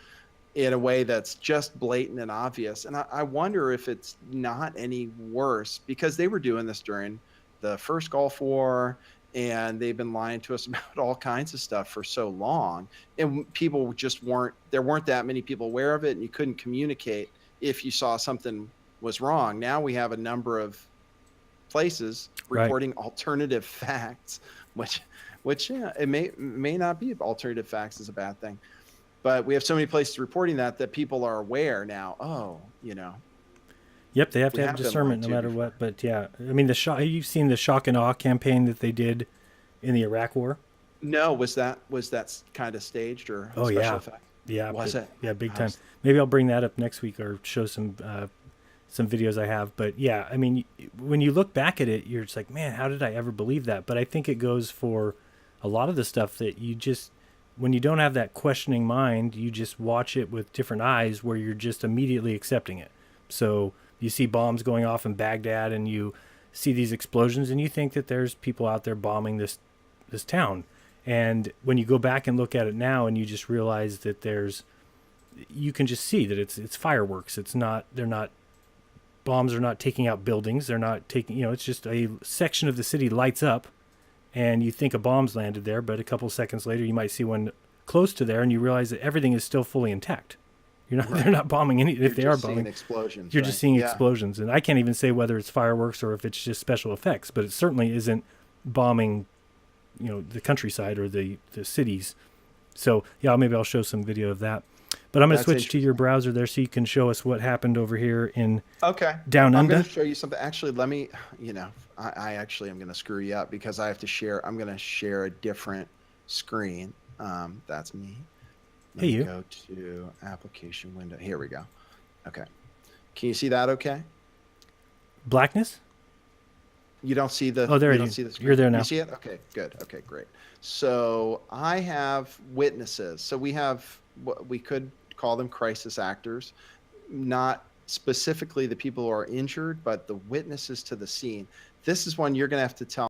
in a way that's just blatant and obvious. And I wonder if it's not any worse, because they were doing this during the first Gulf War, and they've been lying to us about all kinds of stuff for so long. And people just there weren't that many people aware of it, and you couldn't communicate if you saw something was wrong. Now we have a number of places reporting alternative facts, which it may not be alternative facts is a bad thing. But we have so many places reporting that people are aware now. Oh, you know. Yep, they have to have discernment no matter what. But yeah, I mean, you've seen the shock and awe campaign that they did in the Iraq War? No, was that kind of staged or special effect? Yeah, was it? Yeah, big time. Maybe I'll bring that up next week or show some videos I have. But yeah, I mean, when you look back at it, you're just like, man, how did I ever believe that? But I think it goes for a lot of the stuff that you just, when you don't have that questioning mind, you just watch it with different eyes where you're just immediately accepting it. So you see bombs going off in Baghdad and you see these explosions and you think that there's people out there bombing this town. And when you go back and look at it now and you just realize that you can just see that it's fireworks. Bombs are not taking out buildings. They're not taking, it's just a section of the city lights up and you think a bomb's landed there, but a couple seconds later you might see one close to there and you realize that everything is still fully intact. They're not bombing any. If they are bombing, explosions. You're just seeing explosions, and I can't even say whether it's fireworks or if it's just special effects. But it certainly isn't bombing, the countryside or the cities. So yeah, maybe I'll show some video of that. But I'm going to switch to your browser there so you can show us what happened over here in Down Under. I'm going to show you something. Actually, let me. I actually am going to screw you up because I have to share. I'm going to share a different screen. That's me. Let me go to application window. Here we go. Okay. Can you see that okay? Blackness? You don't see the there you don't see the screen? You're there now. You see it? Okay, good. Okay, great. So I have witnesses. So we have what we could call them crisis actors, not specifically the people who are injured, but the witnesses to the scene. This is one you're going to have to tell